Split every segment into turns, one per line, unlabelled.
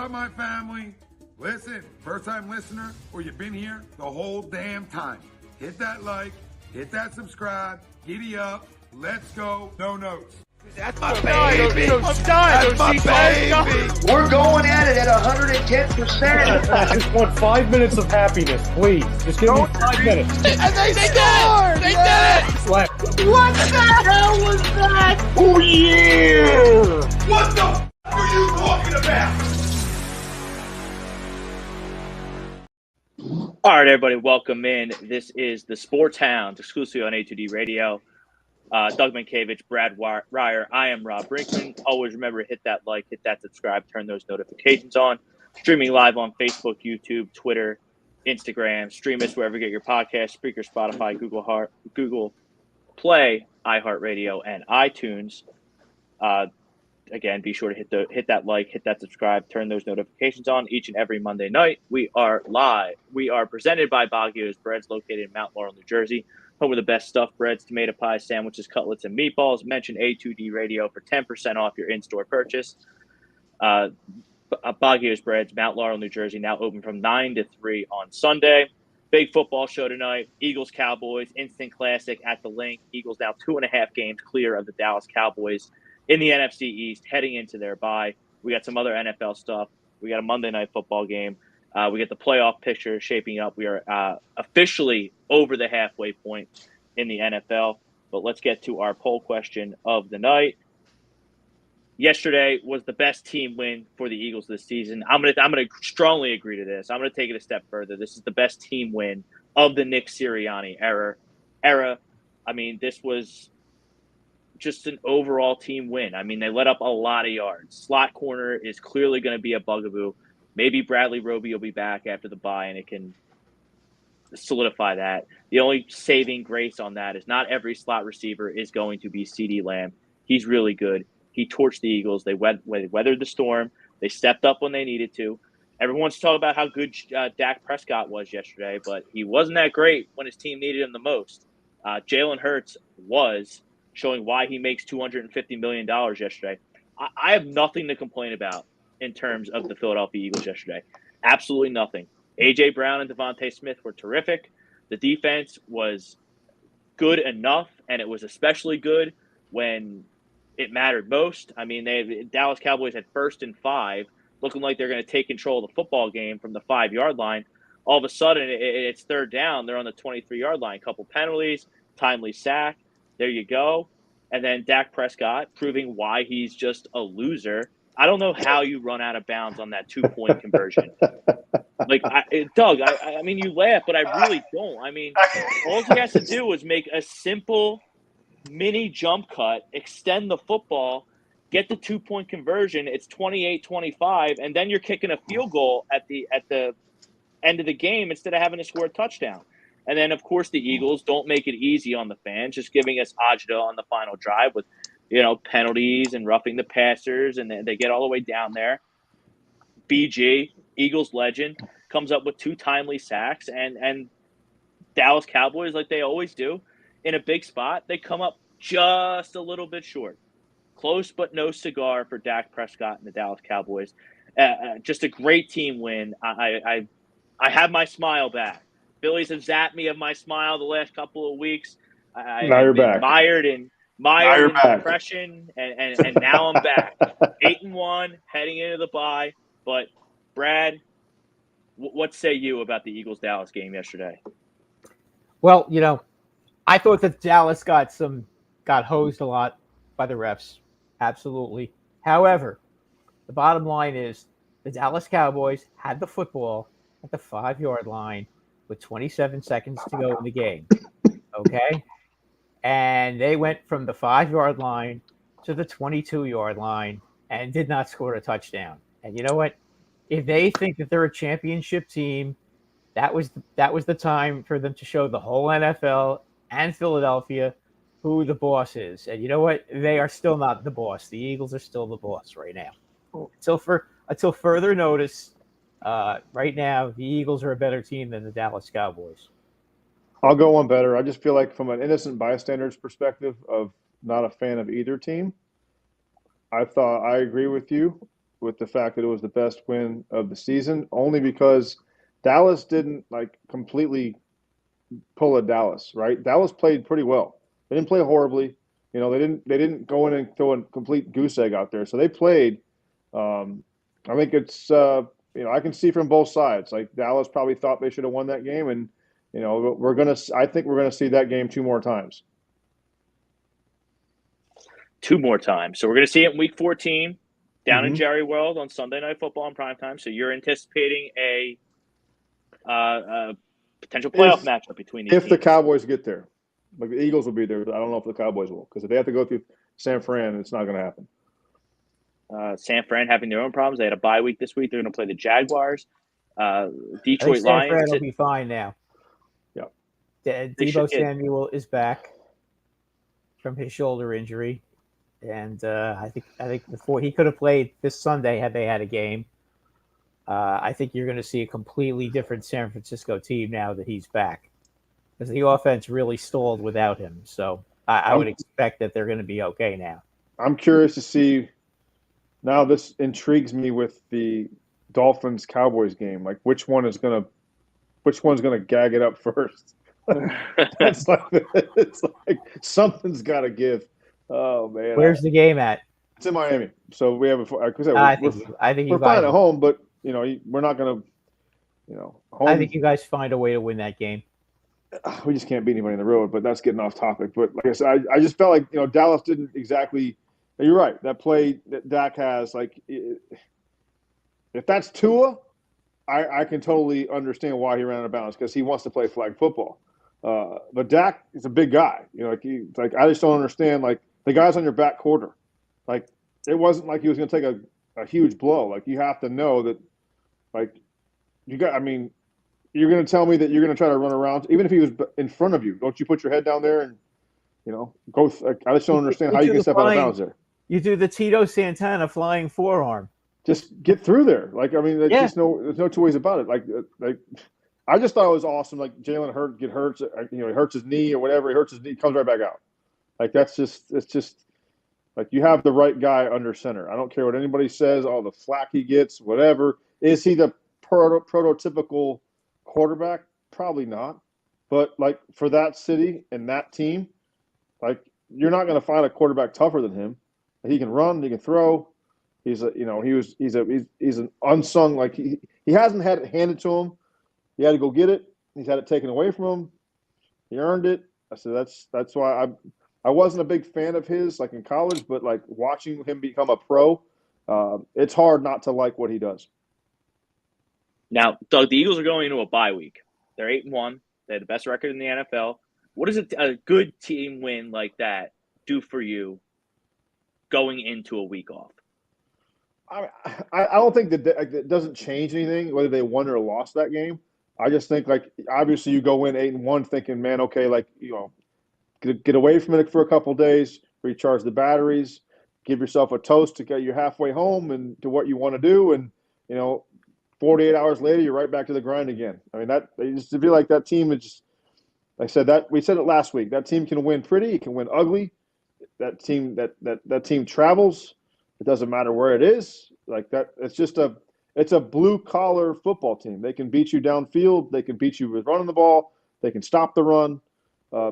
My family, listen, first time listener, or you've been here the whole damn time. Hit that like, hit that subscribe, giddy up, let's go, no notes.
That's my baby. That's my baby.
We're going at it at 110%.
I just want 5 minutes of happiness, please. Just give me 5 minutes.
And they scored! They did it!
Slap.
What the hell was that?
Oh, yeah!
What the f*** are you talking about?
All right, everybody, welcome in. This is the Sports Hounds, exclusively on A2D Radio. Doug Mankiewicz, Brad Ryer. I am Rob Brinkman. Always remember, hit that like, hit that subscribe, turn those notifications on. Streaming live on Facebook, YouTube, Twitter, Instagram. Stream us wherever you get your podcast, Spreaker, Spotify, Google Play, iHeartRadio, and iTunes. Again, be sure to hit that like, hit that subscribe, turn those notifications on each and every Monday night. We are live. We are presented by Baguio's Breads, located in Mount Laurel, New Jersey. Home of the best stuffed breads, tomato pies, sandwiches, cutlets, and meatballs. Mention A2D Radio for 10% off your in-store purchase. Baguio's Breads, Mount Laurel, New Jersey, now open from 9 to 3 on Sunday. Big football show tonight. Eagles, Cowboys, instant classic at the link. Eagles now 2.5 games clear of the Dallas Cowboys in the NFC East, heading into their bye. We got some other NFL stuff. We got a Monday night football game. We get the playoff picture shaping up. We are officially over the halfway point in the NFL. But let's get to our poll question of the night. Yesterday was the best team win for the Eagles this season. I'm gonna strongly agree to this. I'm gonna take it a step further. This is the best team win of the Nick Sirianni era. I mean, this was just an overall team win. I mean, they let up a lot of yards. Slot corner is clearly going to be a bugaboo. Maybe Bradley Roby will be back after the bye, and it can solidify that. The only saving grace on that is not every slot receiver is going to be CeeDee Lamb. He's really good. He torched the Eagles. They weathered the storm. They stepped up when they needed to. Everyone's talking about how good Dak Prescott was yesterday, but he wasn't that great when his team needed him the most. Jalen Hurts was, showing why he makes $250 million yesterday. I have nothing to complain about in terms of the Philadelphia Eagles yesterday. Absolutely nothing. A.J. Brown and Devontae Smith were terrific. The defense was good enough, and it was especially good when it mattered most. I mean, Dallas Cowboys had 1st and 5, looking like they're going to take control of the football game from the 5-yard line. All of a sudden, it's 3rd down. They're on the 23-yard line. Couple penalties, timely sack. There you go. And then Dak Prescott proving why he's just a loser. I don't know how you run out of bounds on that 2-point conversion. Like, Doug, I mean, you laugh, but I really don't. I mean, all he has to do is make a simple mini jump cut, extend the football, get the 2-point conversion. It's 28-25, and then you're kicking a field goal at the end of the game instead of having to score a touchdown. And then, of course, the Eagles don't make it easy on the fans, just giving us agita on the final drive with, penalties and roughing the passers, and they get all the way down there. BG, Eagles legend, comes up with 2 timely sacks, and Dallas Cowboys, like they always do, in a big spot, they come up just a little bit short. Close but no cigar for Dak Prescott and the Dallas Cowboys. Just a great team win. I have my smile back. Phillies have zapped me of my smile the last couple of weeks.
Now you're back.
Mired in depression, and now I'm back. 8-1, heading into the bye. But, Brad, what say you about the Eagles-Dallas game yesterday?
Well, I thought that Dallas got hosed a lot by the refs. Absolutely. However, the bottom line is the Dallas Cowboys had the football at the 5-yard line with 27 seconds to go in the game, okay? And they went from the 5-yard line to the 22-yard line and did not score a touchdown. And you know what? If they think that they're a championship team, that was the time for them to show the whole NFL and Philadelphia who the boss is. And you know what? They are still not the boss. The Eagles are still the boss right now. Until further notice, right now, the Eagles are a better team than the Dallas Cowboys.
I'll go one better. I just feel like from an innocent bystander's perspective of not a fan of either team, I agree with you.
with the fact that it was the best win of the season, only because Dallas didn't completely pull a Dallas, right? Dallas played pretty well. They didn't play horribly. They didn't go in and throw a complete goose egg out there. So they played. I think it's I can see from both sides. Like Dallas probably thought they should have won that game, and I think we're gonna see that game 2 more times.
2 more times. So we're going to see it in Week 14 down in Jerry World on Sunday Night Football in primetime. So you're anticipating a potential playoff matchup between these teams.
The Cowboys get there. Like the Eagles will be there, but I don't know if the Cowboys will, because if they have to go through San Fran, it's not going to happen.
San Fran having their own problems. They had a bye week this week. They're going to play the Jaguars. Detroit Lions.
San Fran will be fine now.
Yeah.
Deebo Samuel is back from his shoulder injury. And I think before he could have played this Sunday had they had a game. I think you're going to see a completely different San Francisco team now that he's back, because the offense really stalled without him. So I would expect that they're going to be okay now.
I'm curious to see. Now this intrigues me with the Dolphins Cowboys game. Like which one's going to gag it up first? it's like something's got to give. Oh man!
Where's the game at?
It's in Miami. So we have
I think
we're fine at home, but we're not going to, home.
I think you guys find a way to win that game.
We just can't beat anybody on the road, but that's getting off topic. But like I said, I just felt like Dallas didn't exactly. You're right. That play that Dak has, if that's Tua, I can totally understand why he ran out of bounds, because he wants to play flag football. But Dak is a big guy. I just don't understand. The guy's on your back quarter. It wasn't like he was going to take a huge blow. You have to know that. You're going to tell me that you're going to try to run around, even if he was in front of you. Don't you put your head down there and go? I just don't understand how you can step out of bounds there.
You do the Tito Santana flying forearm.
Just get through there. There's no two ways about it. I just thought it was awesome. Jalen Hurts get hurt. He hurts his knee or whatever. He hurts his knee, comes right back out. It's just you have the right guy under center. I don't care what anybody says. All the flack he gets, whatever. Is he the prototypical quarterback? Probably not. But for that city and that team, you're not going to find a quarterback tougher than him. He can run. He can throw. He's an unsung. He hasn't had it handed to him. He had to go get it. He's had it taken away from him. He earned it. I said that's why I wasn't a big fan of his in college, but watching him become a pro, it's hard not to like what he does.
Now, Doug, the Eagles are going into a bye week. They're 8-1. They had the best record in the NFL. What does a good team win like that do for you going into a week off?
I don't think that it doesn't change anything whether they won or lost that game. I just think obviously you go in 8-1 thinking, man, okay, get away from it for a couple of days, recharge the batteries, give yourself a toast to get you halfway home and to what you want to do, and 48 hours later you're right back to the grind again. That just to feel like that team is just, like I said, that we said it last week. That team can win pretty, it can win ugly. That team that team travels. It doesn't matter where it is. It's a blue collar football team. They can beat you downfield. They can beat you with running the ball. They can stop the run.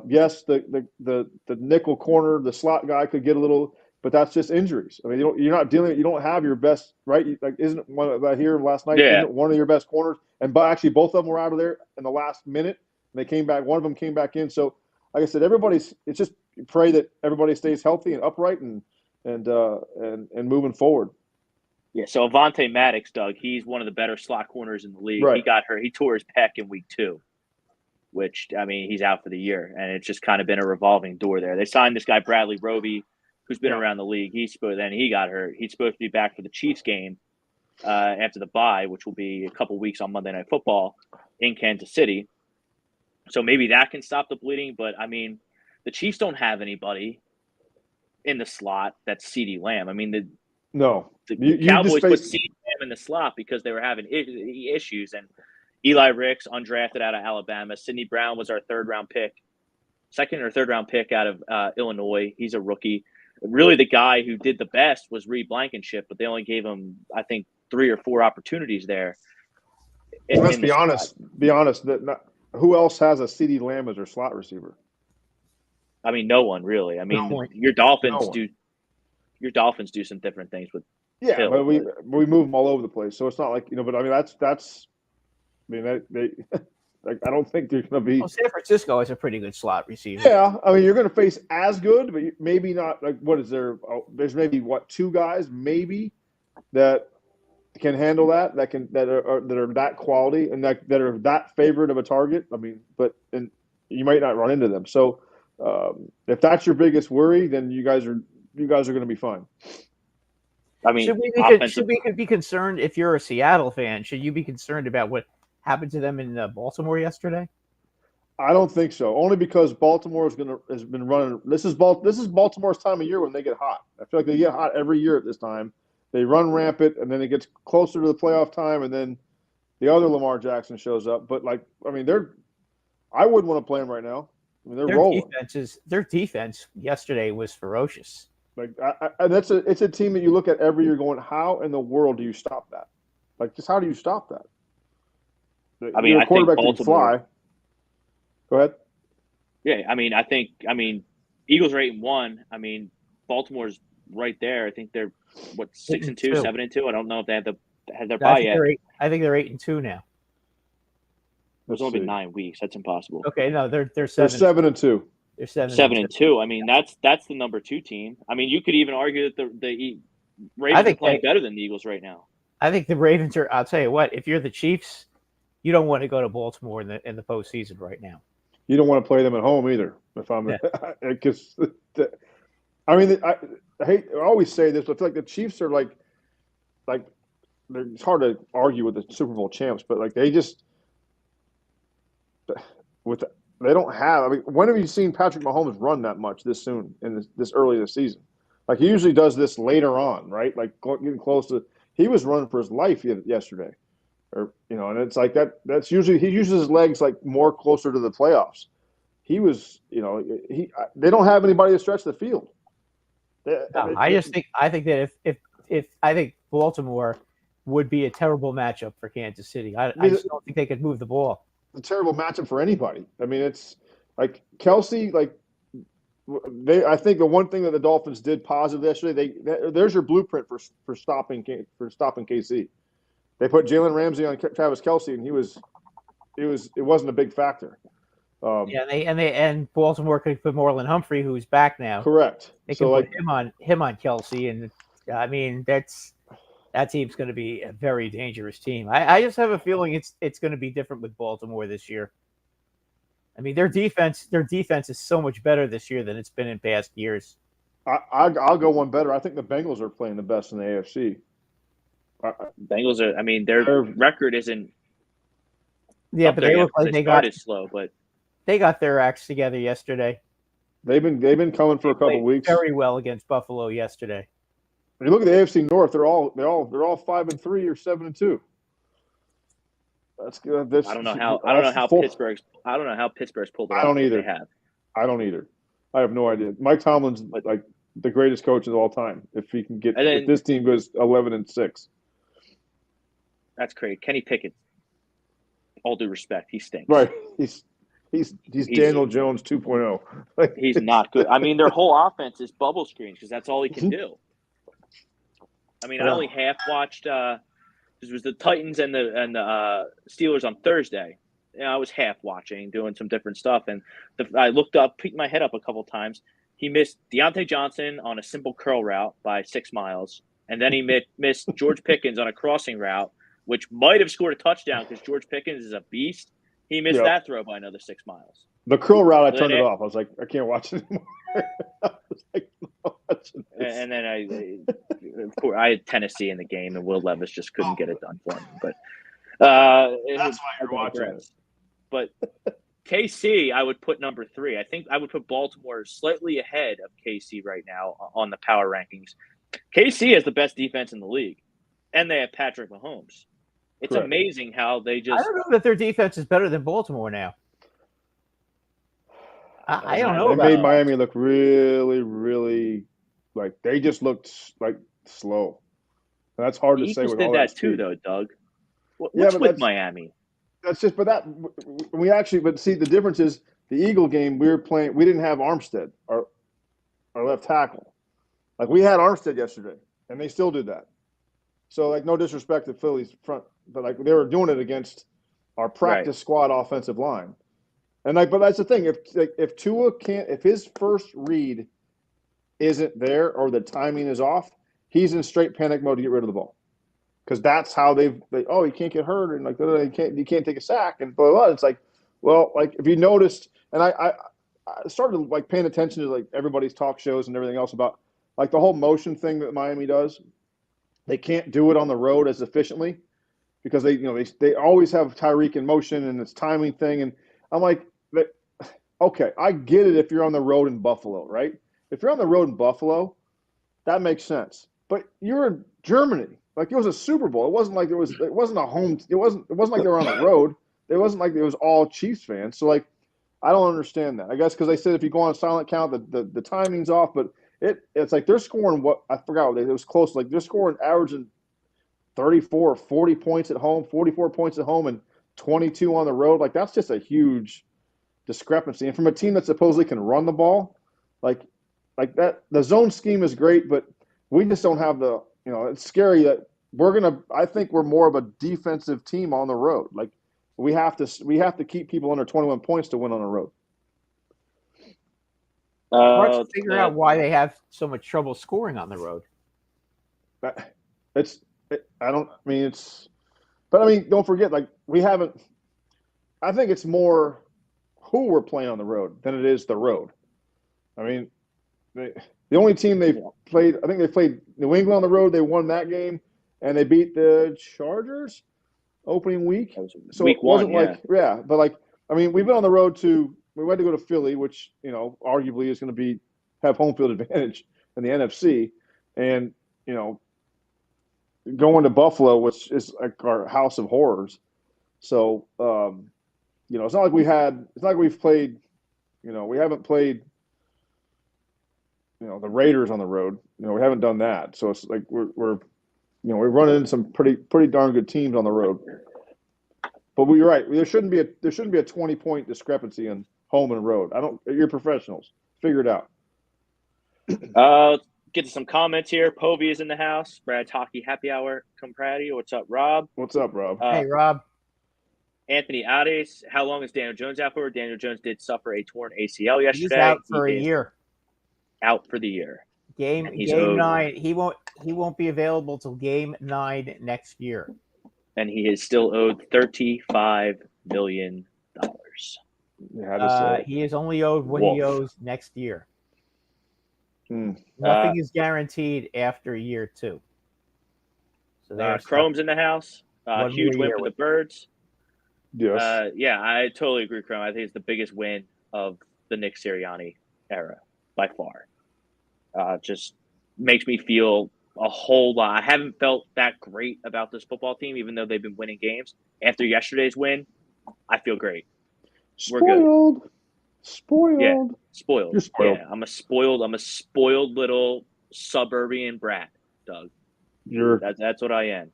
Yes, the nickel corner, the slot guy could get a little, but that's just injuries. You're not dealing. You don't have your best, right? Isn't one I hear last night?
Yeah.
Isn't one of your best corners? And actually, both of them were out of there in the last minute. And they came back. One of them came back in. So, like I said, it's just pray that everybody stays healthy and upright and moving forward.
Yeah. So Avonte Maddox, Doug, he's one of the better slot corners in the league.
Right.
He got hurt. He tore his pec in week 2. Which, he's out for the year, and it's just kind of been a revolving door there. They signed this guy, Bradley Roby, who's been around the league. Then he got hurt. He's supposed to be back for the Chiefs game after the bye, which will be a couple weeks on Monday Night Football in Kansas City. So maybe that can stop the bleeding. But, the Chiefs don't have anybody in the slot that's CeeDee Lamb. The Cowboys put CeeDee Lamb in the slot because they were having issues, and Eli Ricks, undrafted out of Alabama. Sidney Brown was our second or third round pick out of Illinois. He's a rookie. really the guy who did the best was Reed Blankenship, but they only gave him, I think, 3 or 4 opportunities there.
Let's be honest. Who else has a CeeDee Lamb as their slot receiver?
I mean, no one really. I mean, your Dolphins do. Your Dolphins do some different things with.
Yeah,
Hill,
but we move them all over the place, so it's not like But I mean, that's. I mean, they like, I don't think there's going to be.
Well, San Francisco is a pretty good slot receiver.
Yeah, I mean, you're going to face as good, but maybe not. Like, what is there? There's maybe 2 guys maybe that can handle that are that quality and that are that favorite of a target. I mean, and you might not run into them. So if that's your biggest worry, then you guys are going to be fine.
I mean,
should we be concerned if you're a Seattle fan? Should you be concerned about what happened to them in Baltimore yesterday?
I don't think so. Only because Baltimore has been running. This is Baltimore's time of year when they get hot. I feel like they get hot every year at this time. They run rampant, and then it gets closer to the playoff time, and then the other Lamar Jackson shows up. But I wouldn't want to play them right now. I mean, they're rolling.
Their defense yesterday was ferocious.
It's a team that you look at every year, going, how in the world do you stop that? Just how do you stop that?
I mean,
your quarterback can fly. Go ahead.
Yeah, I mean, Eagles are 8-1. I mean, Baltimore's right there. I think they're 6-2, 7-2. I don't know if they had their bye yet.
I think they're 8-2 now.
There's only been 9 weeks. That's impossible.
Okay, no, they're 7-2.
They're 7-2.
They're
7-2. I mean, that's the number 2 team. I mean, you could even argue that the Ravens are playing better than the Eagles right now.
I think the Ravens are. I'll tell you what. If you're the Chiefs, you don't want to go to Baltimore in the postseason right now.
You don't want to play them at home either. If I'm, because I mean, I always say this, but I feel like the Chiefs are like it's hard to argue with the Super Bowl champs, but they just they don't have. I mean, when have you seen Patrick Mahomes run that much this soon in this early in the season? He usually does this later on, right? Getting close to. He was running for his life yesterday, and it's like that. That's usually he uses his legs more closer to the playoffs. He was, they don't have anybody to stretch the field.
I think that if I think Baltimore would be a terrible matchup for Kansas City. I just don't think they could move the ball.
A terrible matchup for anybody. I mean, it's Kelsey. I think the one thing that the Dolphins did positive yesterday. There's your blueprint for stopping KC. They put Jalen Ramsey on Travis Kelsey, and it wasn't a big factor.
And Baltimore could put Marlon Humphrey, who's back now.
Correct.
They can put him on Kelsey, and I mean that team's going to be a very dangerous team. I just have a feeling it's going to be different with Baltimore this year. I mean, their defense is so much better this year than it's been in past years.
I'll go one better. I think the Bengals are playing the best in the AFC.
Bengals are. I mean, their record isn't.
Yeah, but they look like they
started slow, but
they got their acts together yesterday.
They've been coming for a couple weeks.
Very well against Buffalo yesterday.
When you look at the AFC North, they're all 5-3 or 7-2. That's good.
I don't know how Pittsburgh's pulled it off.
I don't either.
They have.
I don't either. I have no idea. Mike Tomlin's the greatest coach of all time. If he can if this team goes 11-6.
That's crazy. Kenny Pickett. All due respect, he stinks.
Right. He's Daniel Jones 2.0.
He's not good. I mean, their whole offense is bubble screens because that's all he can do. I mean, I only half watched. This was the Titans and the Steelers on Thursday. I was half watching, doing some different stuff, and I looked up, peeked my head up a couple times. He missed Deontay Johnson on a simple curl route by 6 miles, and then he missed George Pickens on a crossing route, which might have scored a touchdown because George Pickens is a beast. He missed that throw by another 6 miles.
The curl route, I turned it off. I was like, I can't watch it anymore.
And then I had Tennessee in the game, and Will Levis just couldn't get it done for me. But
that's why you're watching it.
But KC, I would put number 3. I think I would put Baltimore slightly ahead of KC right now on the power rankings. KC has the best defense in the league, and they have Patrick Mahomes. It's amazing how they just.
I don't know that their defense is better than Baltimore now. I don't know.
They made Miami look really, really like they just looked like slow. And that's hard
The
to say
Eagles
with
did
all
that
speed.
too, though, Doug.
Yeah,
What's
but
with
that's-
Miami?
That's just, but see, the difference is the Eagle game we didn't have Armstead, our left tackle. Like we had Armstead yesterday, and they still did that. So like no disrespect to Philly's front, but like they were doing it against our practice squad offensive line. And like, but that's the thing. If Tua can't, if his first read isn't there or the timing is off, he's in straight panic mode to get rid of the ball. Because that's how he can't get hurt and like you can't take a sack and blah, blah, blah. It's like, well, like if you noticed, and I started like paying attention to like everybody's talk shows and everything else about like the whole motion thing that Miami does. They can't do it on the road as efficiently because they always have Tyreek in motion and it's timing thing. And I'm like, okay, I get it if you're on the road in Buffalo, right? If you're on the road in Buffalo, that makes sense. But you're in Germany. Like it was a Super Bowl. It wasn't like it wasn't a home. It wasn't like they were on the road. It wasn't like it was all Chiefs fans. So like, I don't understand that. I guess because they said if you go on silent count, the timing's off. But it's like they're scoring what I forgot. It was close. Like they're scoring averaging 34 or 40 points at home, 44 points at home, and 22 on the road. Like that's just a huge discrepancy. And from a team that supposedly can run the ball, like that, the zone scheme is great, but we just don't have the. It's scary that I think we're more of a defensive team on the road. Like we have to keep people under 21 points to win on the road.
Hard to figure out why they have so much trouble scoring on the road.
But don't forget, like we haven't. I think it's more who we're playing on the road than it is the road. I mean, the only team they've played, I think they played New England on the road. They won that game, and they beat the Chargers opening week. So
week
it wasn't
one,
but like, I mean, we've been on the road we went to go to Philly, which, arguably is going to have home field advantage in the NFC. And, going to Buffalo, which is like our house of horrors. So, it's not like we've played, we haven't played, the Raiders on the road. We haven't done that. So it's like we're running into some pretty darn good teams on the road. But you're right. There shouldn't be a 20-point discrepancy in home and road. You're professionals. Figure it out.
Get to some comments here. Povey is in the house. Brad's Hockey Happy Hour. Come Pratty. What's up, Rob?
What's up, Rob?
Hey, Rob.
Anthony Ades. How long is Daniel Jones out for? Daniel Jones did suffer a torn ACL yesterday.
He's out for a year.
Out for the year.
Game 9. He won't be available till game 9 next year.
And he is still owed $35 million.
He is only owed what he owes next year. Nothing is guaranteed after year 2. So
Chrome's in the house. Huge win for the Birds.
Yes.
I totally agree, Chrome. I think it's the biggest win of the Nick Sirianni era by far. Just makes me feel a whole lot. I haven't felt that great about this football team, even though they've been winning games. After yesterday's win, I feel great. We're good.
Spoiled.
Yeah, spoiled.
You're spoiled.
Yeah, I'm a spoiled little suburban brat, Doug. That's what I am.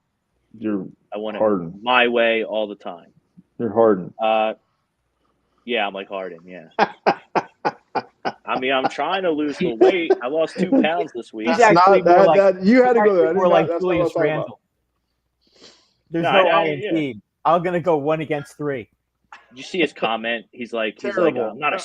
I want it my way all the time.
You're Harden.
Yeah, I'm like Harden. Yeah. I mean, I'm trying to lose the weight. I lost 2 pounds this week.
He's actually more like
you had to go there.
More like Julius Randle. There's no I in team. I'm gonna go 1 against 3.
Did you see his comment? He's like, I'm not a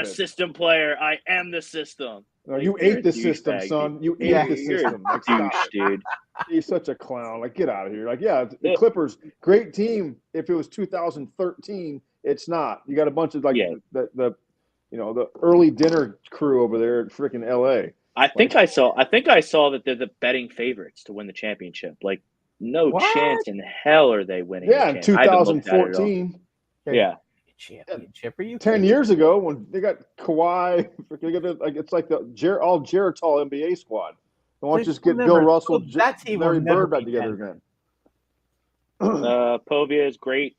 system player. I am the system.
No, you ate the system, son. You ate the system.
Like, douche, dude.
He's such a clown. Like, get out of here. Like, the Clippers, great team. If it was 2013, it's not. You got a bunch of the early dinner crew over there at freaking LA.
I think I saw that they're the betting favorites to win the championship. Like, no chance in hell are they winning.
Yeah, in 2014.
Yeah.
Championship? Are you
10 years ago when they got Kawhi? It's like the all Geritol NBA squad. They want to just get Bill Russell, Larry Bird back together again.
Povia is great.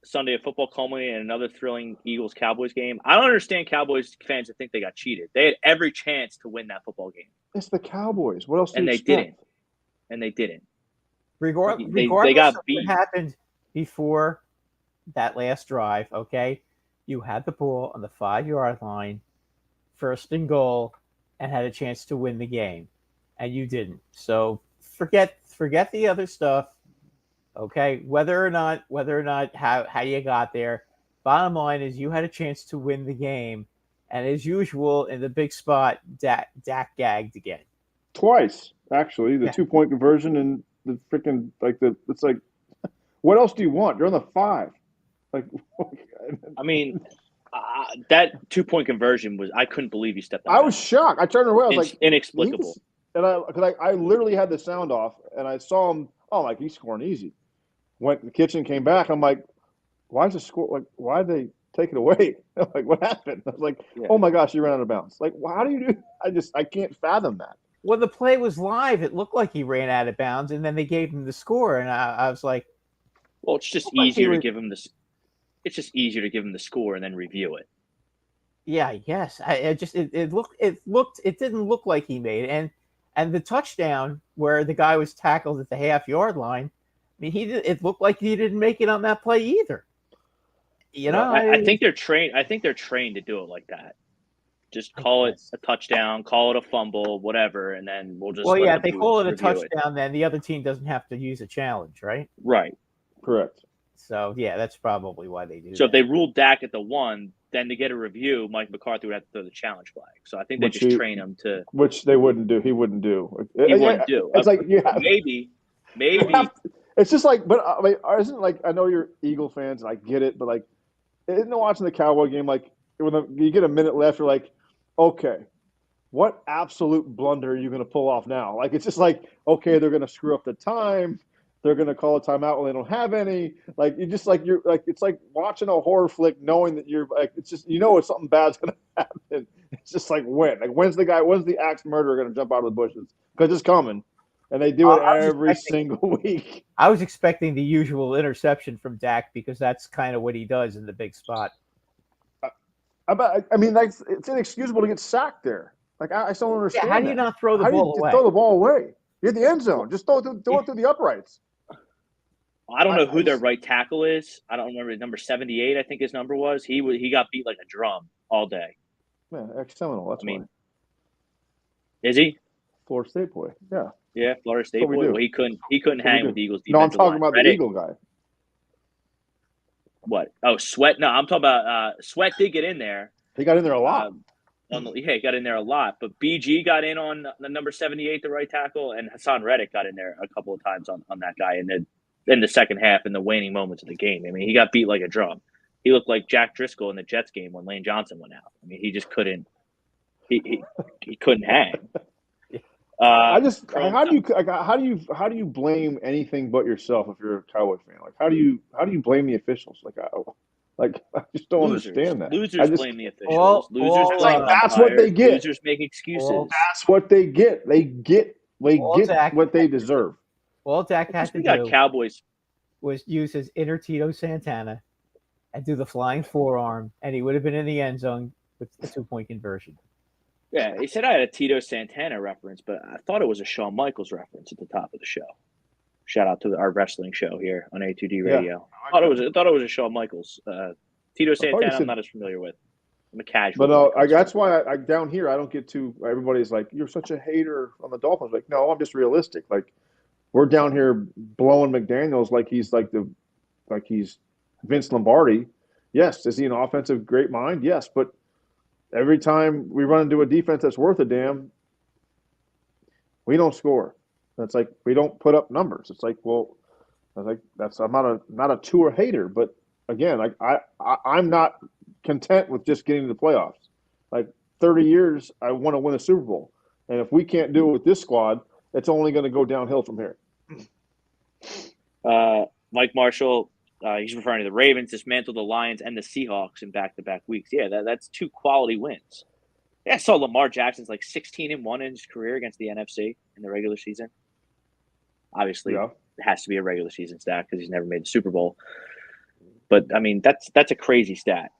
Sunday of football culminated in another thrilling Eagles-Cowboys game. I don't understand Cowboys fans that think they got cheated. They had every chance to win that football game.
It's the Cowboys. What else do
And
you
they
expect?
didn't. And they didn't.
Regardless
got
of
beat.
what happened before that last drive, okay, you had the ball on the 5-yard line, first and goal, and had a chance to win the game, and you didn't. So forget the other stuff. Okay, whether or not how you got there. Bottom line is you had a chance to win the game, and as usual in the big spot, Dak gagged again.
Twice, actually. The 2-point conversion and the freaking it's like, what else do you want? You're on the 5. Like,
I mean, that 2-point conversion I couldn't believe he stepped out.
I was shocked. I turned around. I was like,
inexplicable.
And I literally had the sound off, and I saw him. Oh, like he's scoring easy. Went to the kitchen, came back. I'm like, why is the score? Like, why did they take it away? Like, what happened? I was like, oh my gosh, you ran out of bounds. Like, how do you do? I can't fathom that.
When the play was live, it looked like he ran out of bounds, and then they gave him the score, and I was like,
well, it's just easier to give him this. It's just easier to give him the score and then review it.
Yeah, I guess. It didn't look like he made it. And the touchdown where the guy was tackled at the half-yard line, I mean, it looked like he didn't make it on that play either. You know,
I think they're trained. I think they're trained to do it like that. Just call it a touchdown, call it a fumble, whatever, and then we'll just.
Well, yeah, if they call it a touchdown, then the other team doesn't have to use a challenge, right?
Right.
Correct.
So yeah, that's probably why they do.
So if they ruled Dak at the 1, then to get a review, Mike McCarthy would have to throw the challenge flag. So I think they just train him to.
Which they wouldn't do. He wouldn't do.
He wouldn't do.
It's like
maybe.
It's just like, but I mean, isn't it like I know you're Eagle fans and I get it, but like, isn't it watching the Cowboy game like when you get a minute left, you're like, okay, what absolute blunder are you going to pull off now? Like it's just like, okay, they're going to screw up the time. They're going to call a timeout when they don't have any. Like you just like you're like it's like watching a horror flick, knowing that you're like it's just it's something bad's going to happen. It's just like when's the axe murderer going to jump out of the bushes? Because it's coming, and they do it every single week.
I was expecting the usual interception from Dak because that's kind of what he does in the big spot.
I mean, it's inexcusable to get sacked there. Like I still don't understand.
Yeah, how do you not throw the ball away?
Throw the ball away. You're in the end zone. Just throw it through the uprights.
I don't know who their right tackle is. I don't remember number 78. I think his number was. He got beat like a drum all day.
Yeah, ex-Seminole. That's why.
Is he?
Florida State boy. Yeah.
Yeah, Florida State boy. Well, he couldn't hang with the Eagles.
No, I'm talking about the Eagle guy.
What? Oh, Sweat. No, I'm talking about Sweat did get in there.
He got in there a lot.
He got in there a lot. But BG got in on the number 78, the right tackle, and Hassan Reddick got in there a couple of times on that guy. And then in the second half, in the waning moments of the game, I mean, he got beat like a drum. He looked like Jack Driscoll in the Jets game when Lane Johnson went out. I mean, he just couldn't. He couldn't hang.
How do you blame anything but yourself if you're a Cowboy fan? Like how do you blame the officials? I just don't understand that.
Losers blame the officials. Losers blame
that's what they get.
Losers make excuses.
That's what they get. They get what they deserve.
All Dak had to do
Cowboys
was use his inner Tito Santana and do the flying forearm, and he would have been in the end zone with the 2-point conversion.
Yeah, he said I had a Tito Santana reference, but I thought it was a Shawn Michaels reference at the top of the show. Shout out to our wrestling show here on A2D Radio. Yeah. I thought it was a Shawn Michaels. Tito Santana, I'm not as familiar with. I'm a casual.
But that's why I down here I don't get too. Everybody's like, "You're such a hater on the Dolphins." Like, no, I'm just realistic. Like, we're down here blowing McDaniels like he's he's Vince Lombardi. Yes, is he an offensive great mind? Yes, but every time we run into a defense that's worth a damn, we don't score. That's like we don't put up numbers. It's like, well, I'm not a tour hater, but again, I'm not content with just getting to the playoffs. Like 30 years, I want to win a Super Bowl, and if we can't do it with this squad, it's only going to go downhill from here.
Mike Marshall, he's referring to the Ravens dismantled the Lions and the Seahawks in back-to-back weeks. Yeah, that's 2 quality wins. Yeah, I saw Lamar Jackson's like 16-1 in his career against the NFC in the regular season. Obviously, It has to be a regular season stat because he's never made the Super Bowl. But I mean, that's a crazy stat.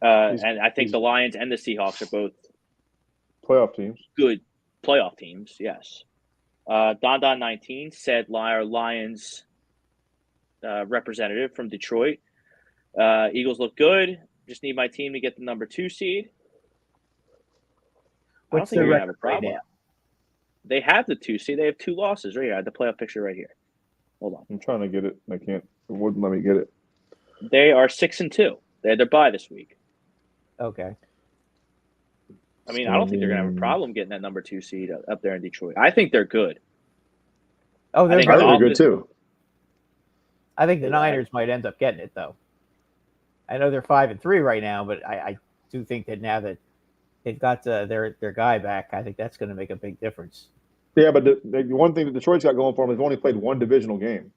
And I think the Lions and the Seahawks are both
playoff teams.
Good playoff teams. Yes. Don19 said our Lions representative from Detroit. Eagles look good. Just need my team to get the number 2 seed. I don't think you're gonna have a problem. Right, they have the 2 seed. They have 2 losses right here. I have the playoff picture right here. Hold on.
I'm trying to get it. I can't. It wouldn't let me get it.
They are 6-2. They had their bye this week.
Okay.
I mean, I don't think they're gonna have a problem getting that number 2 seed up there in Detroit. I think they're good.
Oh, they're
good too.
I think the Niners might end up getting it though. I know they're 5-3 right now, but I do think that now that they've got their guy back, I think that's going to make a big difference.
Yeah, but the one thing that Detroit's got going for them is they've only played one divisional game.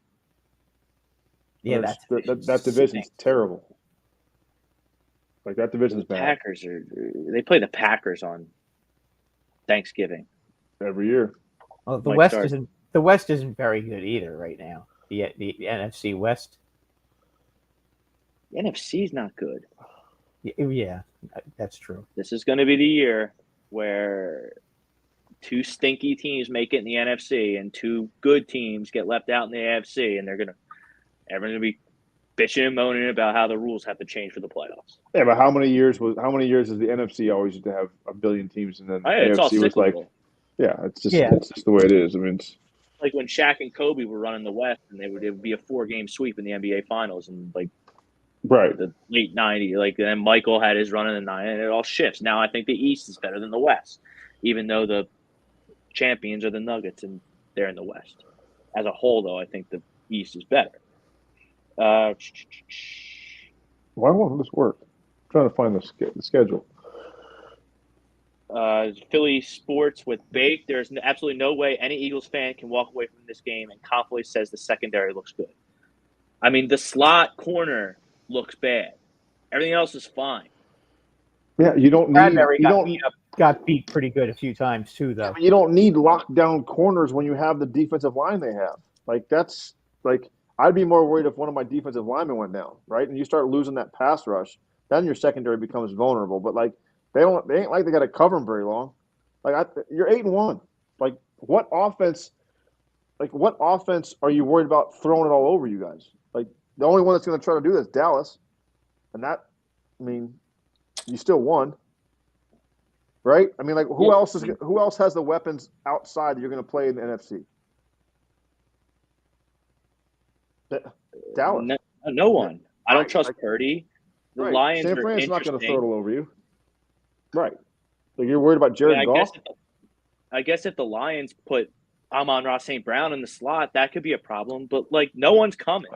Yeah,
that division's terrible. Like that division's bad.
They play the Packers on Thanksgiving
every year.
Well, the West isn't very good either right now. The NFC West.
The NFC's not good.
Yeah, that's true.
This is going to be the year where 2 stinky teams make it in the NFC and 2 good teams get left out in the AFC, and everyone's going to be bitching and moaning about how the rules have to change for the playoffs.
Yeah, but how many years has the NFC always used to have a billion teams, and then the AFC was like, it's just the way it is. I mean, it's
like when Shaq and Kobe were running the West, and it would be a 4-game sweep in the NBA Finals, and the late '90s, and then Michael had his run in the '90s, and it all shifts. Now I think the East is better than the West, even though the champions are the Nuggets and they're in the West. As a whole, though, I think the East is better.
Why won't this work? I'm trying to find the schedule.
Philly sports with Bake. There's absolutely no way any Eagles fan can walk away from this game and confidently says the secondary looks good. I mean, the slot corner looks bad. Everything else is fine.
Yeah, you don't need.
Got beat pretty good a few times too, though.
You don't need lockdown corners when you have the defensive line they have. I'd be more worried if one of my defensive linemen went down, right? And you start losing that pass rush, then your secondary becomes vulnerable. But they ain't like they got to cover them very long. You're 8-1. What offense are you worried about throwing it all over you guys? The only one that's going to try to do that is Dallas, and you still won, right? I mean, who else has the weapons outside that you're going to play in the NFC? Dallas.
No one. I don't trust Purdy. The Lions
San Fran's not going to throw it all over you. Right. So you're worried about Jared Goff?
I guess if the Lions put Amon-Ra St. Brown in the slot, that could be a problem. But, no one's coming.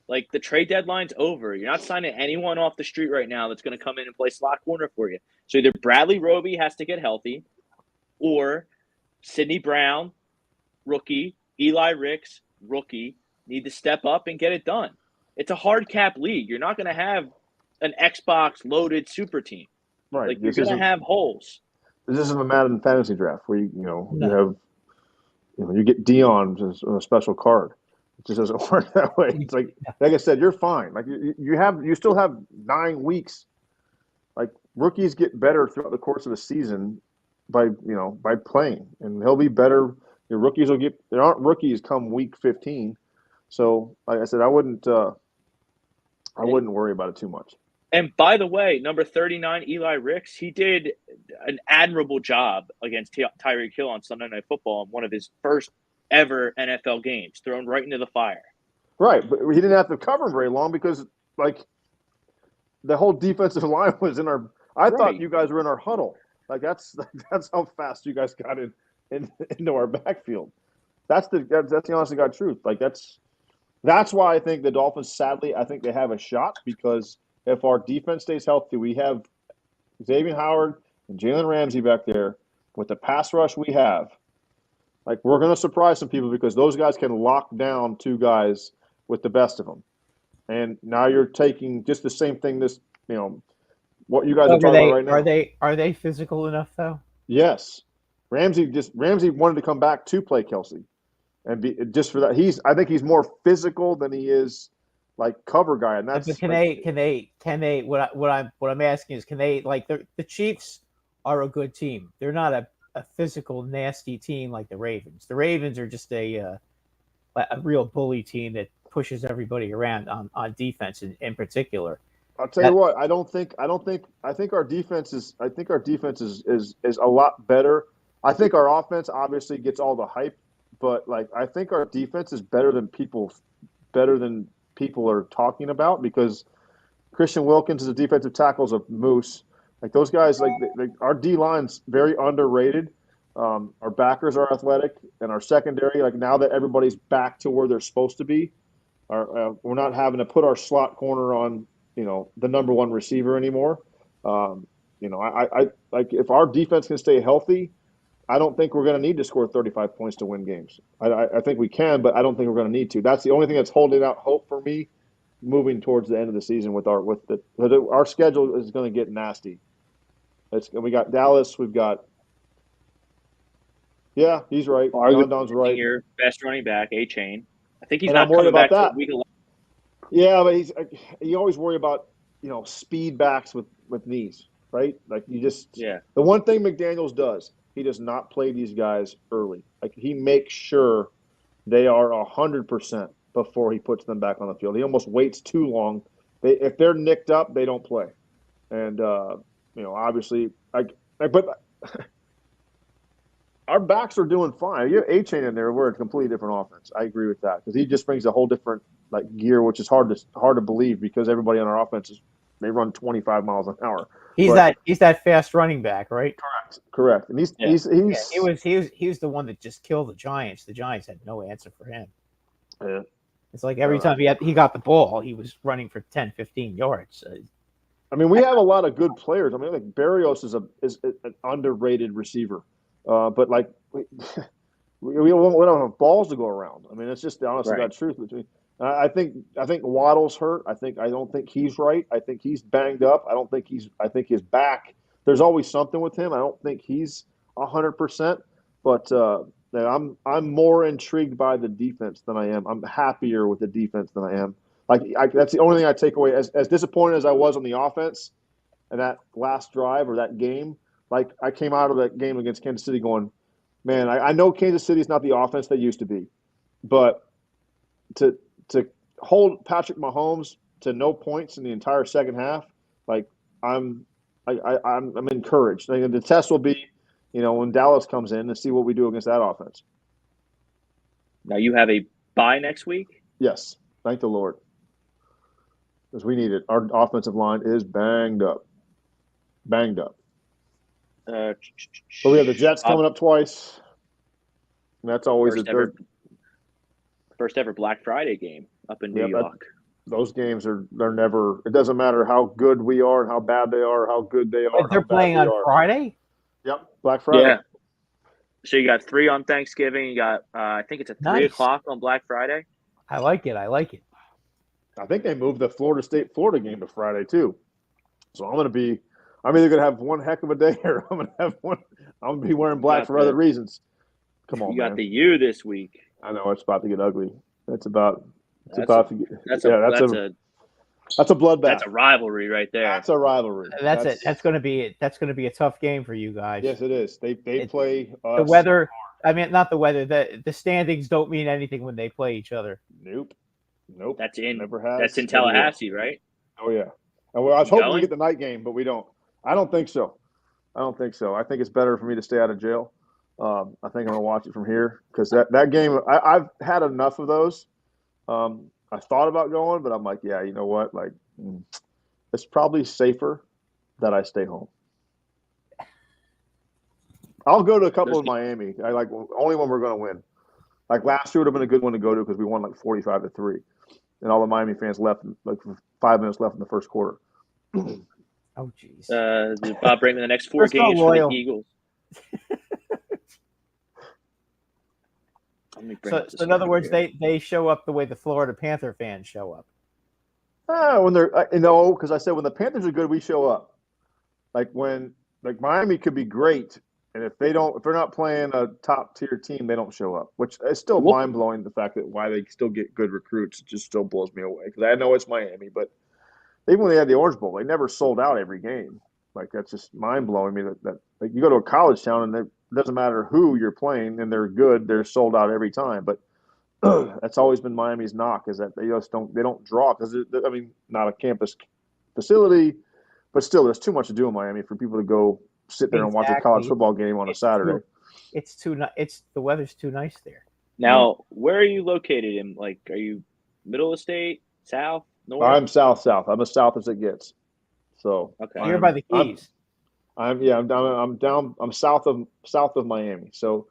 The trade deadline's over. You're not signing anyone off the street right now that's going to come in and play slot corner for you. So either Bradley Roby has to get healthy, or Sidney Brown, rookie, Eli Ricks, rookie, need to step up and get it done. It's a hard cap league. You're not going to have an Xbox loaded super team.
Right.
You're going to have holes.
This isn't a Madden fantasy draft where you get Dion as a special card. It just doesn't work that way. It's like I said, you're fine. You still have 9 weeks. Rookies get better throughout the course of the season by playing, and he'll be better. Your rookies there aren't rookies come week 15. So, like I said, I wouldn't worry about it too much.
And by the way, number 39, Eli Ricks, he did an admirable job against Tyreek Hill on Sunday Night Football in one of his first ever NFL games, thrown right into the fire. Right,
but he didn't have to cover him very long because, the whole defensive line was in our – I thought you guys were in our huddle. That's how fast you guys got into our backfield. That's the honest to God truth. That's why I think the Dolphins, sadly, I think they have a shot, because if our defense stays healthy, we have Xavier Howard and Jalen Ramsey back there with the pass rush we have. We're going to surprise some people because those guys can lock down 2 guys with the best of them. And now you're taking just the same thing what you guys are talking about right now.
Are they physical enough, though?
Yes. Ramsey wanted to come back to play Kelsey. And just for that, I think he's more physical than he is like cover guy, and
But
that's
can they? What I'm asking is, can they like the Chiefs are a good team. They're not a physical, nasty team like the Ravens. The Ravens are just a real bully team that pushes everybody around on defense in particular.
I'll tell you what. I think our defense is a lot better. I think our offense obviously gets all the hype, but like I think our defense is better than people are talking about, because Christian Wilkins is a defensive tackle, is a moose. Like those guys, our D line's very underrated. Our backers are athletic, and our secondary, like now that everybody's back to where they're supposed to be, we're not having to put our slot corner on, the number one receiver anymore. I like if our defense can stay healthy, I don't think we're going to need to score 35 points to win games. I think we can, but I don't think we're going to need to. That's the only thing that's holding out hope for me moving towards the end of the season our schedule is going to get nasty. We got Dallas. We've got. Yeah, he's right. Don's right.
Your best running back, A-Chain. I think he's
and
not
I'm worried
coming back
about that.
week 11.
Yeah, but you always worry about speed backs with knees, right? Like the one thing McDaniels does, he does not play these guys early. Like he makes sure they are 100% before he puts them back on the field. He almost waits too long. If they're nicked up, they don't play. And obviously, but our backs are doing fine. You have A-Chain in there, we're a completely different offense. I agree with that, because he just brings a whole different gear, which is hard to believe, because everybody on our offense they run 25 miles an hour.
He's that fast running back, right?
Correct. And
he was the one that just killed the Giants. The Giants had no answer for him.
Yeah.
It's like every time he got the ball, he was running for 10, 15 yards.
I mean, we have a lot of good players. I mean, like Barrios is an underrated receiver, but like we don't have balls to go around. I mean, it's just the honest to God truth. I think Waddle's hurt. I don't think he's right. I think he's banged up. I think his back. There's always something with him. I don't think he's 100%. But I'm more intrigued by the defense than I am. I'm happier with the defense than I am. That's the only thing I take away. As disappointed as I was on the offense and that last drive or that game, like I came out of that game against Kansas City going, man, I know Kansas City is not the offense they used to be, but to hold Patrick Mahomes to no points in the entire second half, like I'm encouraged. The test will be, when Dallas comes in, to see what we do against that offense.
Now you have a bye next week?
Yes, thank the Lord, because we need it. Our offensive line is banged up. But we have the Jets coming up twice. And that's always
first ever Black Friday game up in New York.
Those games they're never. It doesn't matter how good we are and how bad they are, how good they are.
They're playing on Friday.
Yep, Black Friday.
Yeah. So you got 3 on Thanksgiving. You got I think it's 3 o'clock on Black Friday.
I like it.
I think they moved the Florida game to Friday too. So I'm either gonna have one heck of a day, or I'm gonna be wearing black for other reasons. Come on,
you got
man.
the U this week.
I know it's about to get ugly. That's a bloodbath.
That's a rivalry right there.
That's a rivalry.
That's going to be a tough game for you guys.
Yes, it is. They play us.
The weather. I mean, not the weather. The standings don't mean anything when they play each other.
Nope.
That's in
That's
Tallahassee, right?
Oh yeah. And I was hoping to get the night game, but we don't. I don't think so. I think it's better for me to stay out of jail. I think I'm gonna watch it from here, because that game I've had enough of those. I thought about going, but I'm like, yeah, you know what? Like, it's probably safer that I stay home. I'll go to a couple in Miami. Only when we're going to win. Like last year would have been a good one to go to, because we won 45-3, and all the Miami fans left 5 minutes left in the first quarter.
Oh, jeez.
Bob bring me the next 4 games for the Eagles.
So in other words, they show up the way the Florida Panther fans show up.
When they're because I said when the Panthers are good, we show up. Like when Miami could be great And if they're not playing a top tier team, they don't show up. Which is still mind blowing. The fact that why they still get good recruits just still blows me away. Because I know it's Miami, but even when they had the Orange Bowl, they never sold out every game. Like that's just mind blowing me. That like you go to a college town and it doesn't matter who you're playing and they're good, they're sold out every time. But that's always been Miami's knock is that they don't draw because I mean not a campus facility, but still there's too much to do in Miami for people to go sit there and watch a college football game on a Saturday.
The weather's too nice there.
Now, where are you located in? Like, are you middle of the state, south, north?
I'm south. I'm as south as it gets. So
okay,
you're by the Keys.
I'm south of Miami. So,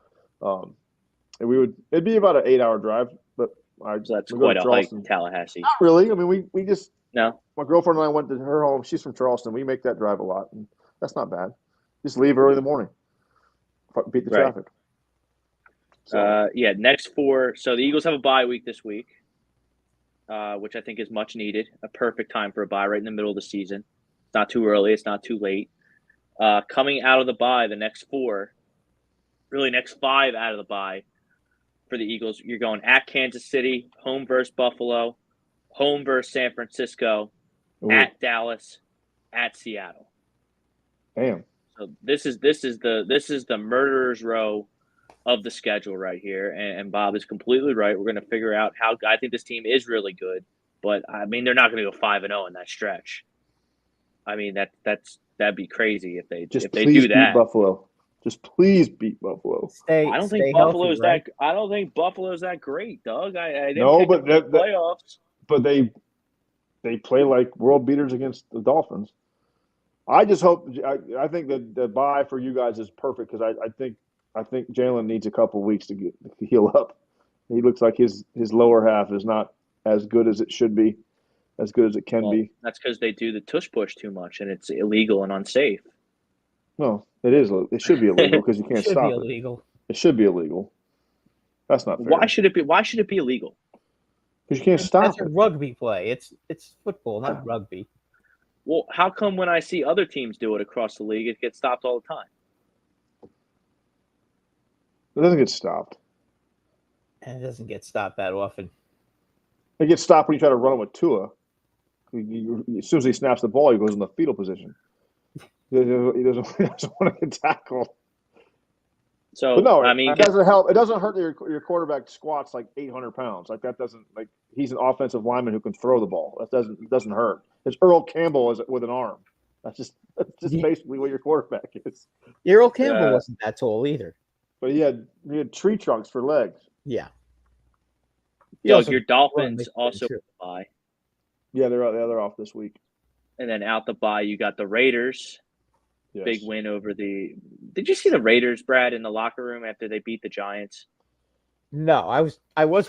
it'd be about an 8-hour drive, but
so that's quite a hike in Tallahassee.
Not really. I mean, we just
no.
My girlfriend and I went to her home. She's from Charleston. We make that drive a lot, and that's not bad. Just leave early in the morning. Beat the traffic.
So. Next 4. So the Eagles have a bye week this week, which I think is much needed. A perfect time for a bye right in the middle of the season. It's not too early. It's not too late. Coming out of the bye, the next 4, really next 5 out of the bye for the Eagles, you're going at Kansas City, home versus Buffalo, home versus San Francisco, at Dallas, at Seattle.
Damn.
So this is the murderer's row of the schedule right here, and Bob is completely right. We're going to figure out how. I think this team is really good, but I mean they're not going to go 5-0 in that stretch. I mean that'd be crazy if they do that.
Beat Buffalo. Just please beat Buffalo.
I don't think Buffalo's that. I don't think Buffalo's that great, Doug. I didn't pick them in the playoffs.
But they play like world beaters against the Dolphins. I just hope. I think that the bye for you guys is perfect because I think Jalen needs a couple weeks to heal up. He looks like his lower half is not as good as it should be, as good as it can be.
That's because they do the tush push too much and it's illegal and unsafe.
No, it is. It should be illegal because you can't stop it. It should be illegal. That's not fair.
Why should it be? Why should it be illegal?
Because you can't stop it.
That's a rugby play. It's football, not rugby.
Well, how come when I see other teams do it across the league, it gets stopped all the time?
It doesn't get stopped.
And it doesn't get stopped that often.
It gets stopped when you try to run it with Tua. As soon as he snaps the ball, he goes in the fetal position. He doesn't want to get tackled.
So,
but no,
I mean,
it doesn't help. It doesn't hurt that your quarterback squats like 800 pounds. Like that doesn't like he's an offensive lineman who can throw the ball. It doesn't hurt. It's Earl Campbell with an arm. That's just basically what your quarterback is.
Earl Campbell wasn't that tall either.
But he had tree trunks for legs.
Yeah.
Doug, your Dolphins also bye.
Yeah, they're off this week.
And then out the bye, you got the Raiders.
Yes.
Big win over the. Did you see the Raiders, Brad, in the locker room after they beat the Giants?
No, I was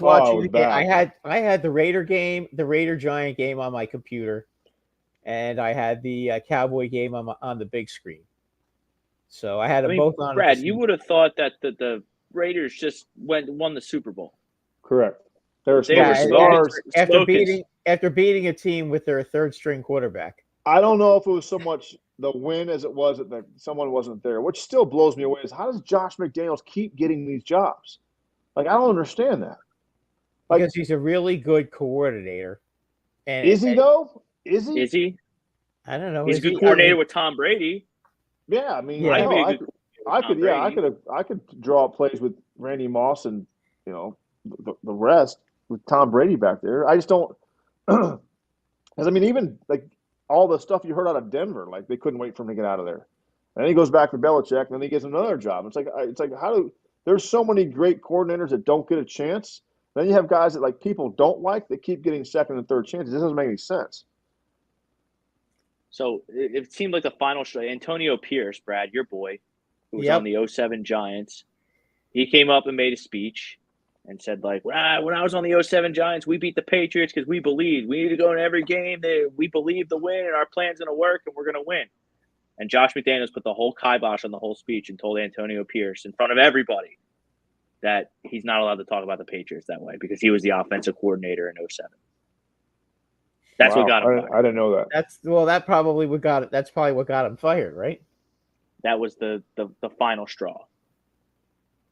watching the game.
Bad.
I had the Raider Giant game on my computer, and I had the Cowboy game on the big screen. So I had them both on.
Brad, you would have thought that the Raiders just won the Super Bowl.
Correct. They were
stars after beating a team with their third string quarterback.
I don't know if it was so much the win as it was that someone wasn't there. Which still blows me away is how does Josh McDaniels keep getting these jobs? Like I don't understand that.
Because he's a really good coordinator. And
is he though? Is he?
Is he?
I don't know.
He's a good coordinator with Tom Brady.
Yeah, I mean, I could draw up plays with Randy Moss and the rest with Tom Brady back there. I just don't. Because I mean, even like all the stuff you heard out of Denver, like they couldn't wait for him to get out of there. And then he goes back to Belichick, and then he gets another job. It's like how do there's so many great coordinators that don't get a chance. Then you have guys that like people don't like that keep getting second and third chances. This doesn't make any sense.
So it seemed like the final show. Antonio Pierce, Brad, your boy, who was on the 07 Giants, he came up and made a speech and said, like, when I was on the 07 Giants, we beat the Patriots because we believed. We need to go in every game. We believe the win, and our plan's going to work, and we're going to win. And Josh McDaniels put the whole kibosh on the whole speech and told Antonio Pierce in front of everybody that he's not allowed to talk about the Patriots that way because he was the offensive coordinator in 07. That's what got him fired.
I didn't know that.
That's probably what got him fired, right?
That was the final straw.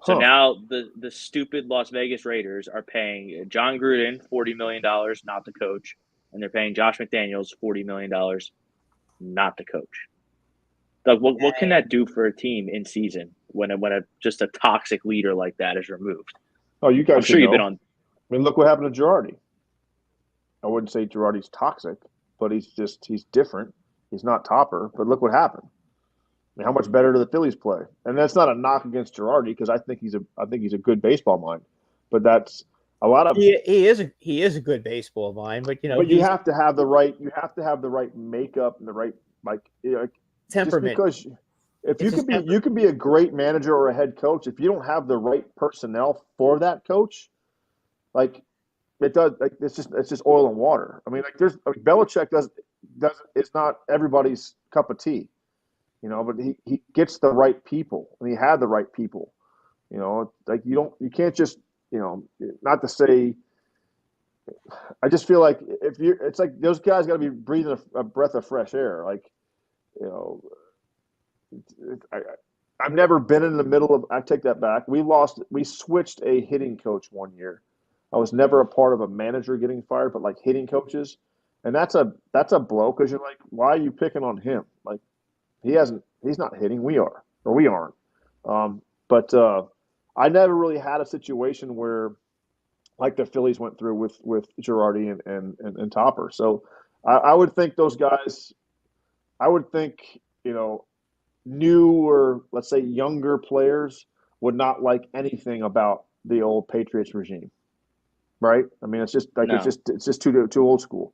So now the stupid Las Vegas Raiders are paying John Gruden $40 million not to coach, and they're paying Josh McDaniels $40 million not to coach. Doug, what can that do for a team in season when just a toxic leader like that is removed?
Oh, you guys
I'm sure you've been
know.
on.
I mean, look what happened to Girardi. I wouldn't say Girardi's toxic, but he's different. He's not Topper, but look what happened. I mean, how much better do the Phillies play? And that's not a knock against Girardi because I think he's a good baseball mind. But that's a lot of
he is a good baseball mind, but
you have to have the right makeup and the right
temperament.
Just because you can be a great manager or a head coach if you don't have the right personnel for that coach, like it does. Like it's just oil and water. I mean, Belichick it's not everybody's cup of tea, but he gets the right people and he had the right people. Like you can't just not to say. I just feel like it's like those guys got to be breathing a breath of fresh air. Like, I've never been in the middle of. I take that back. We switched a hitting coach one year. I was never a part of a manager getting fired, but like hitting coaches, and that's a blow because you're like, why are you picking on him? Like, he's not hitting. We are, or we aren't. But I never really had a situation where, like the Phillies went through with Girardi and Topper. So I would think those guys. I would think new or let's say younger players would not like anything about the old Patriots regime, right? I mean, it's just like it's just too old school.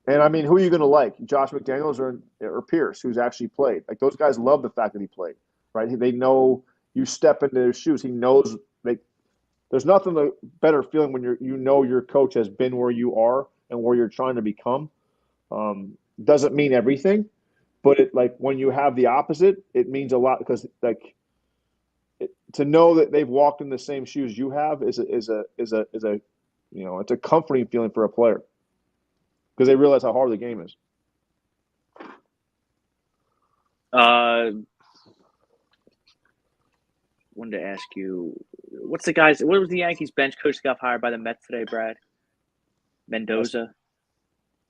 And I mean, who are you going to like? Josh McDaniels or Pierce, who's actually played? Like those guys love the fact that he played, right? They know you step into his shoes. He knows there's nothing better feeling when your coach has been where you are and where you're trying to become. Doesn't mean everything. But when you have the opposite, it means a lot because to know that they've walked in the same shoes you have is a it's a comforting feeling for a player because they realize how hard the game is.
Wanted to ask you, what was the Yankees bench coach that got hired by the Mets today, Brad? Mendoza.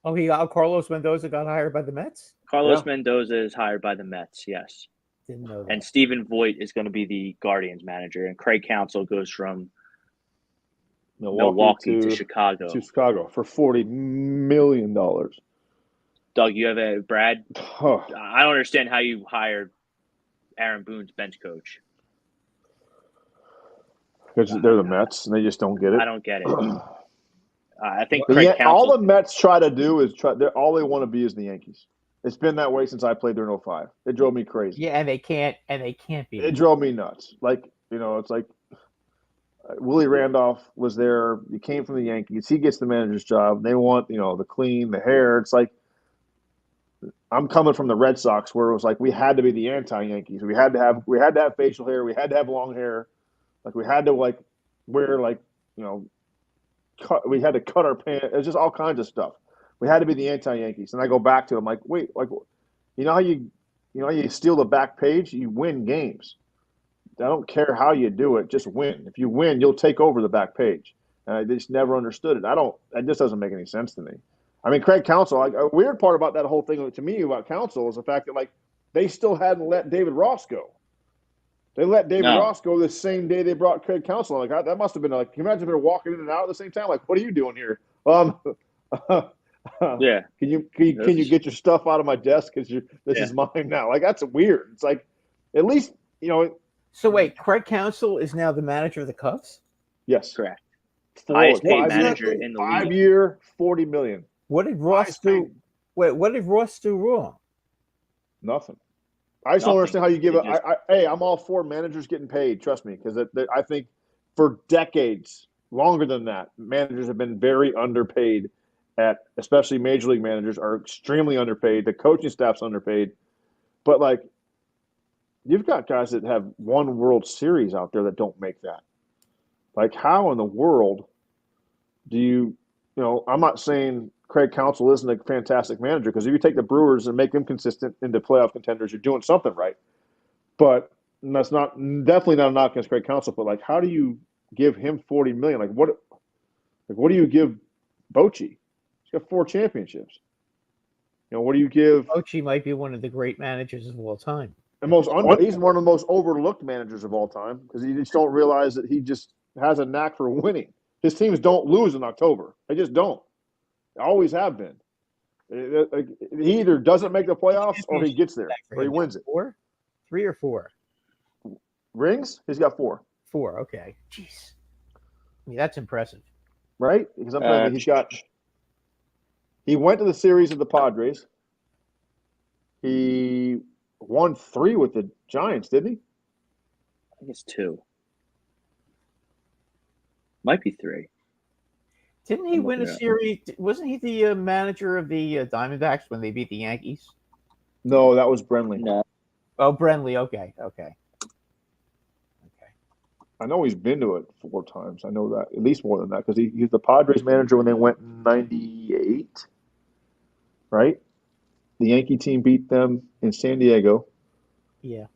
Oh, Carlos Mendoza got hired by the Mets?
Carlos Mendoza is hired by the Mets, yes.
Didn't know that.
And Stephen Voigt is going to be the Guardians manager, and Craig Counsell goes from Milwaukee to Chicago.
To Chicago for $40 million.
Doug, you have Brad? I don't understand how you hired Aaron Boone's bench coach.
Because they're the Mets, and they just don't get it.
I don't get it. I think Craig Counsell.
All the Mets try to do is all they want to be is the Yankees. It's been that way since I played there in 2005. It drove me crazy.
Yeah, and they can't be.
It drove me nuts. It's like Willie Randolph was there. He came from the Yankees. He gets the manager's job. They want, the clean, the hair. It's like I'm coming from the Red Sox where it was like we had to be the anti-Yankees. We had to have facial hair. We had to have long hair. Like we had to wear we had to cut our pants. It was just all kinds of stuff. We had to be the anti-Yankees. And I go back to them like, wait, how you steal the back page? You win games. I don't care how you do it. Just win. If you win, you'll take over the back page. And I just never understood it. It just doesn't make any sense to me. I mean, Craig Counsell, a weird part about that whole thing to me about Counsell is the fact that they still hadn't let David Ross go. They let David Ross go the same day they brought Craig Counsell. That must have been can you imagine if they're walking in and out at the same time? What are you doing here?
Yeah.
Can you get your stuff out of my desk because this is mine now? That's weird. It's at least
So wait, Craig Counsell is now the manager of the Cubs?
Yes,
correct. Highest paid manager in the league.
5 year, $40 million.
What did Ross do? Wait, what did Ross do wrong?
Nothing. I just don't understand how you give it. Hey, I'm all for managers getting paid. Trust me, because I think for decades, longer than that, managers have been very underpaid. Especially major league managers are extremely underpaid. The coaching staff's underpaid. But you've got guys that have won World Series out there that don't make that. How in the world do you? I'm not saying Craig Counsell isn't a fantastic manager because if you take the Brewers and make them consistent into playoff contenders, you're doing something right. But that's definitely not a knock against Craig Counsell. But like, how do you give him $40 million? Like, what do you give Bochy? He's got 4 championships. What do you give?
Bochy might be one of the great managers of all time.
He's one of the most overlooked managers of all time because you just don't realize that he just has a knack for winning. His teams don't lose in October. They just don't. They always have been. He either doesn't make the playoffs or he gets there or he wins it.
4? 3 or 4?
Rings? He's got 4.
4, okay. Jeez. I mean, that's impressive.
Right? Because I'm telling you, he went to the series of the Padres. He won 3 with the Giants, didn't he?
I think it's 2. Might be 3.
Didn't he win a series? Wasn't he the manager of the Diamondbacks when they beat the Yankees?
No, that was Brenly.
No.
Oh, Brenly. Okay.
I know he's been to it 4 times. I know that, at least more than that, because he's the Padres manager when they went in 98, right? The Yankee team beat them in San Diego.
Yeah.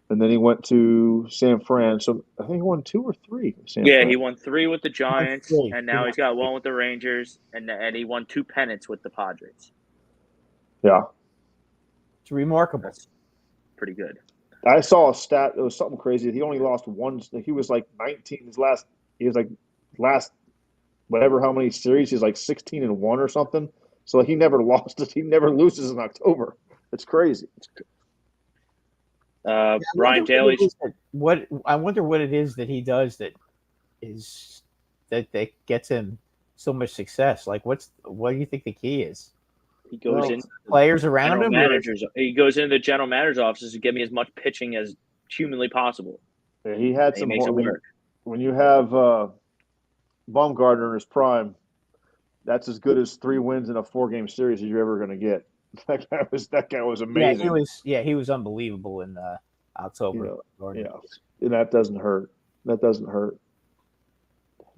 And then he went to San Fran. So I think he won 2 or 3.
He won 3 with the Giants, and now he's got 1 with the Rangers, and he won 2 pennants with the Padres.
Yeah.
It's remarkable.
That's pretty good.
I saw a stat. It was something crazy. He only lost 1. He was like 19. He was like last whatever how many series. He's like 16-1 or something. So he never lost it. He never loses in October. It's crazy.
Brian Daly.
I wonder what it is that he does that gets him so much success. Like, what do you think the key is?
He goes in
players around him.
He goes into the general manager's offices to get me as much pitching as humanly possible.
Yeah, he had some.
He makes it work.
When you have Baumgartner in his prime, that's as good as 3 wins in a 4-game series as you're ever going to get. That guy was amazing.
He was unbelievable in October.
Yeah, and that doesn't hurt.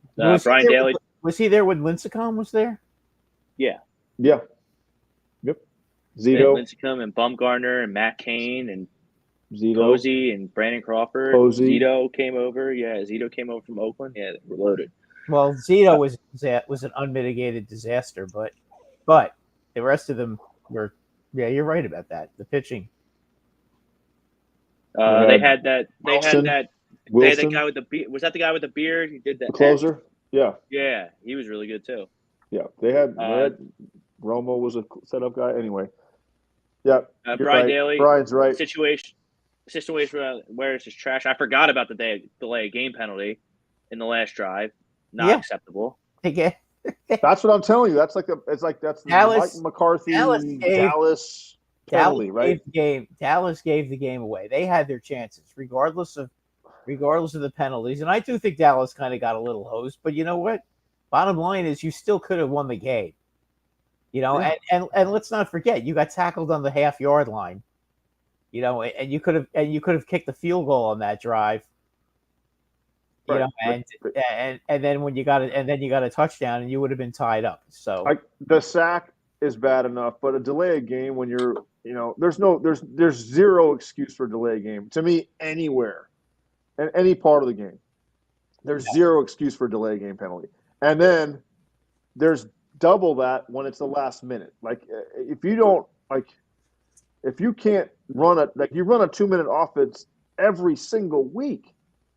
Brian Daly.
Was he there when Lincecum was there?
Yeah.
Yeah. Yep. Zito.
Lincecum and Bumgarner and Matt Cain and
Zito.
Posey and Brandon Crawford.
Posey.
Zito came over. Yeah, Zito came over from Oakland. Yeah, they were loaded.
Well, Zito was an unmitigated disaster, but the rest of them were. Yeah, you're right about that. The pitching.
They had that.
Wilson.
They had the guy with the beard. Was that the guy with the beard? He did that.
The closer. Yeah.
Yeah, he was really good too.
Yeah, they had Romo was a setup guy. Anyway. Yeah.
Brian Daly.
Brian's right.
Situation where it's just trash. I forgot about the delay game penalty in the last drive. Not acceptable.
That's what I'm telling you. That's that's
Dallas,
Mike McCarthy, Dallas penalty, right?
Dallas gave the game away. They had their chances, regardless of the penalties. And I do think Dallas kind of got a little hosed. But you know what? Bottom line is, you still could have won the game. And let's not forget, you got tackled on the half-yard line. And you could have kicked the field goal on that drive. And then when you got it, and then you got a touchdown, and you would have been tied up. So
the sack is bad enough, but a delay game when you're, there's zero excuse for a delay game to me anywhere, in any part of the game. There's zero excuse for a delay game penalty, and then there's double that when it's the last minute. Like if you can't run you run a 2-minute offense every single week.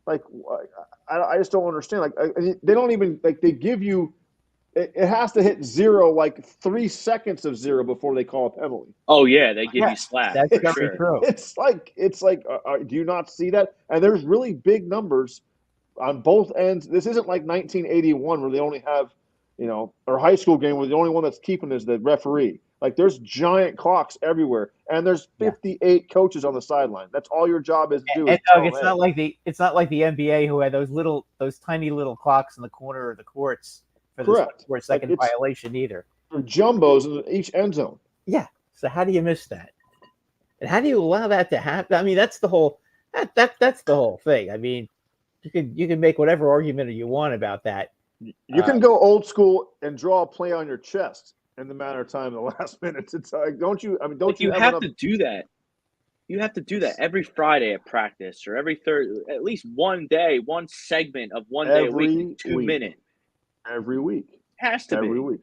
Like, I just don't understand. Like, they don't even they give you. It has to hit 0, 3 seconds of 0 before they call a penalty.
Oh yeah, they give you slack.
That's very true.
It's like, do you not see that? And there's really big numbers on both ends. This isn't like 1981 where they only have, or high school game where the only one that's keeping is the referee. Like, there's giant clocks everywhere, and there's 58 coaches on the sideline. That's all your job is to do.
And Doug, it's not like the NBA who had those tiny little clocks in the corner of the courts for the sport-second violation either.
For jumbos in each end zone.
Yeah. So how do you miss that? And how do you allow that to happen? I mean, that's the whole that's the whole thing. I mean, you can make whatever argument you want about that.
You can go old school and draw a play on your chest in the matter of time in the last minute. It's like, don't you? I mean, don't you
have to do that? You have to do that every Friday at practice or every third, at least one day, one segment of one day a week, 2 minutes.
Every week.
Has to
every
be.
week.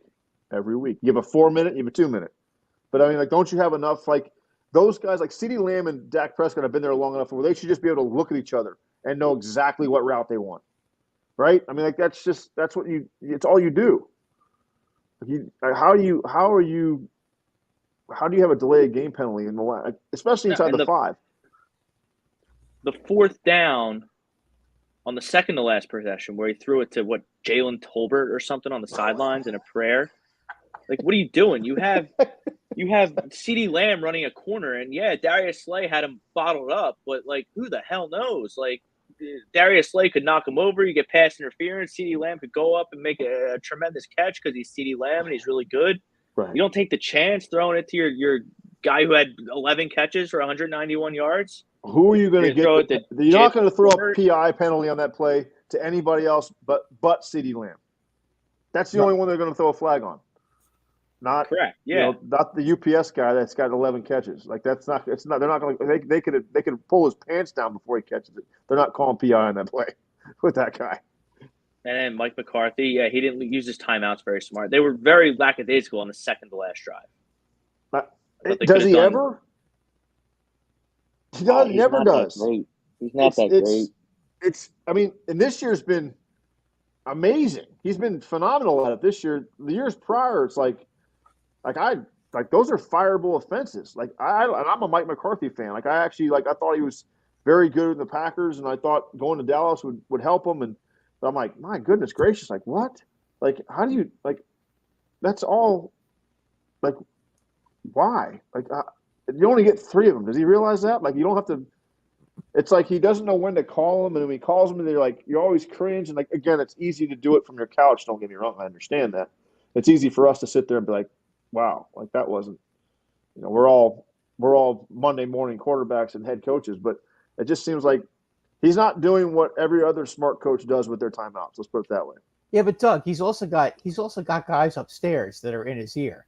Every week. You have a 4 minute, you have a 2 minute. But I mean, like, don't you have enough, like, those guys like CeeDee Lamb and Dak Prescott have been there long enough where they should just be able to look at each other and know exactly what route they want. Right? I mean, like, that's what it's all you do. How do you have a delayed game penalty in the line, especially inside the 5?
The fourth down on the second to last possession where he threw it to Jalen Tolbert or something on the sidelines in a prayer. Like, what are you doing? You have CeeDee Lamb running a corner, and Darius Slay had him bottled up, but like, who the hell knows? Like, Darius Slay could knock him over. You get pass interference. CeeDee Lamb could go up and make a tremendous catch because he's CeeDee Lamb and he's really good.
Right.
You don't take the chance throwing it to your guy who had 11 catches for 191 yards.
Who are you going to get? You're not going to throw a PI penalty on that play to anybody else but CeeDee Lamb. That's the only one they're going to throw a flag on. Not
correct. Yeah.
Not the UPS guy that's got 11 catches. Like, that's not. It's not. They're not going to. They could pull his pants down before he catches it. They're not calling PI on that play with that guy.
And then Mike McCarthy, he didn't use his timeouts very smart. They were very lackadaisical on the second to last drive.
Does he ever? He never does.
He's not that great.
I mean, and this year's been amazing. He's been phenomenal at it this year. The years prior, it's like those are fireable offenses. Like, I'm a Mike McCarthy fan. Like, I thought he was very good in the Packers, and I thought going to Dallas would help him. And I'm like, my goodness gracious, like, what? Like, how do you, like, that's all, like, why? Like, you only get 3 of them. Does he realize that? Like, you don't have to. It's like he doesn't know when to call them, and when he calls them, and they're like, you always cringe. And like, again, it's easy to do it from your couch. Don't get me wrong, I understand that. It's easy for us to sit there and be like, wow, like, that wasn't. We're all Monday morning quarterbacks and head coaches, but it just seems like he's not doing what every other smart coach does with their timeouts. Let's put it that way.
Yeah, but Doug, he's also got guys upstairs that are in his ear.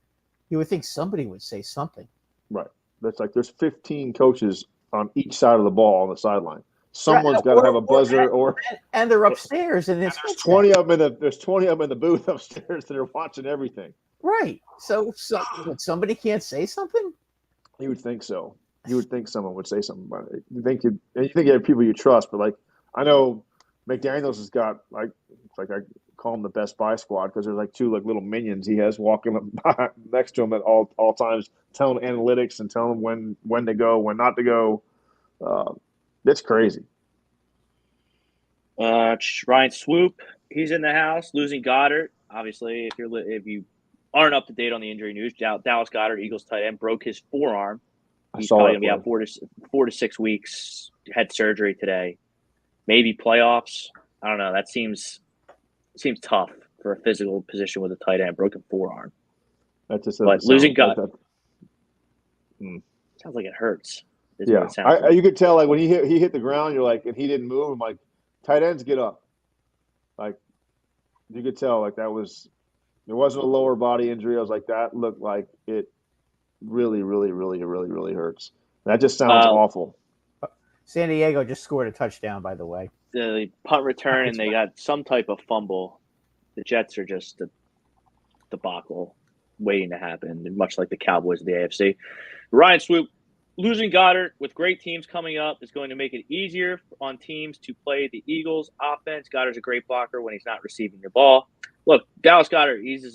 You would think somebody would say something.
Right. That's like there's 15 coaches on each side of the ball on the sideline. Someone's got to have a buzzer,
and they're upstairs, and there's
20 of them in the booth upstairs that are watching everything.
Right. So somebody can't say something.
You would think so. You would think someone would say something about it. You think you have people you trust, but like, I know McDaniels has got I call him the Best Buy squad because there's like 2 like little minions he has walking next to him at all times, telling analytics and telling him when to go, when not to go. That's crazy.
Ryan Swoop, he's in the house, losing Goddard. Obviously, if you aren't up to date on the injury news, Dallas Goddard, Eagles tight end, broke his forearm. He's probably going to be out 4 to 6 weeks. Had surgery today. Maybe playoffs. I don't know. That seems tough for a physical position with a tight end, broken forearm.
That just
but losing Goddard sounds like it hurts.
Yeah, you could tell like when he hit the ground, you're like, and he didn't move. I'm like, tight ends get up. Like, you could tell like there wasn't a lower body injury. I was like, that looked like it really, really, really, really, really hurts. That just sounds awful.
San Diego just scored a touchdown, by the way.
The punt return, and they got some type of fumble. The Jets are just a debacle waiting to happen, much like the Cowboys of the AFC. Ryan Swoop, losing Goddard with great teams coming up is going to make it easier on teams to play the Eagles' offense. Goddard's a great blocker when he's not receiving the ball. Look, Dallas Goddard, he's a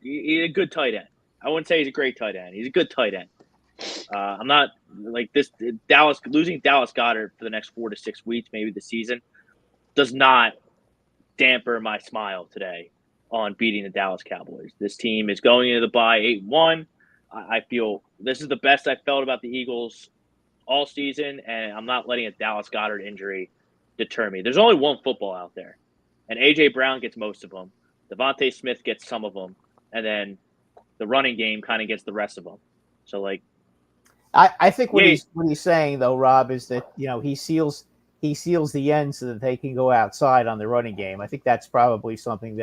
he's a good tight end. I wouldn't say he's a great tight end. He's a good tight end. I'm not like this. Losing Dallas Goddard for the next 4 to 6 weeks, maybe the season, does not damper my smile today on beating the Dallas Cowboys. This team is going into the bye 8-1. I feel this is the best I've felt about the Eagles all season, and I'm not letting a Dallas Goddard injury deter me. There's only one football out there, and A.J. Brown gets most of them. Devontae Smith gets some of them, and then the running game kind of gets the rest of them. So, like,
I think what he's saying though, Rob, is that he seals the end so that they can go outside on the running game. I think that's probably something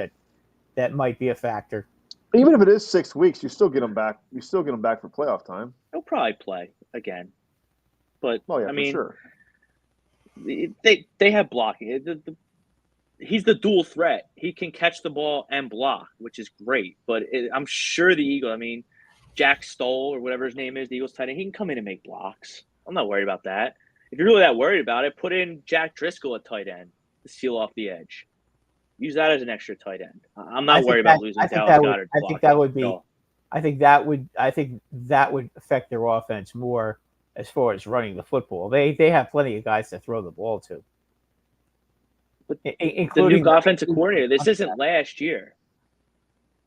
that might be a factor.
Even if it is 6 weeks, you still get them back. You still get them back for playoff time.
He'll probably play again. But
Oh yeah,
I
for
mean,
sure.
they have blocking. He's the dual threat. He can catch the ball and block, which is great. But I'm sure the Eagle. I mean, Jack Stoll or whatever his name is, the Eagles tight end, he can come in and make blocks. I'm not worried about that. If you're really that worried about it, put in Jack Driscoll at tight end to seal off the edge. Use that as an extra tight end. I'm not worried about losing Dallas Goedert.
I think that would be. I think that would affect their offense more as far as running the football. They have plenty of guys to throw the ball to.
But
including
the new offensive coordinator. This isn't last year.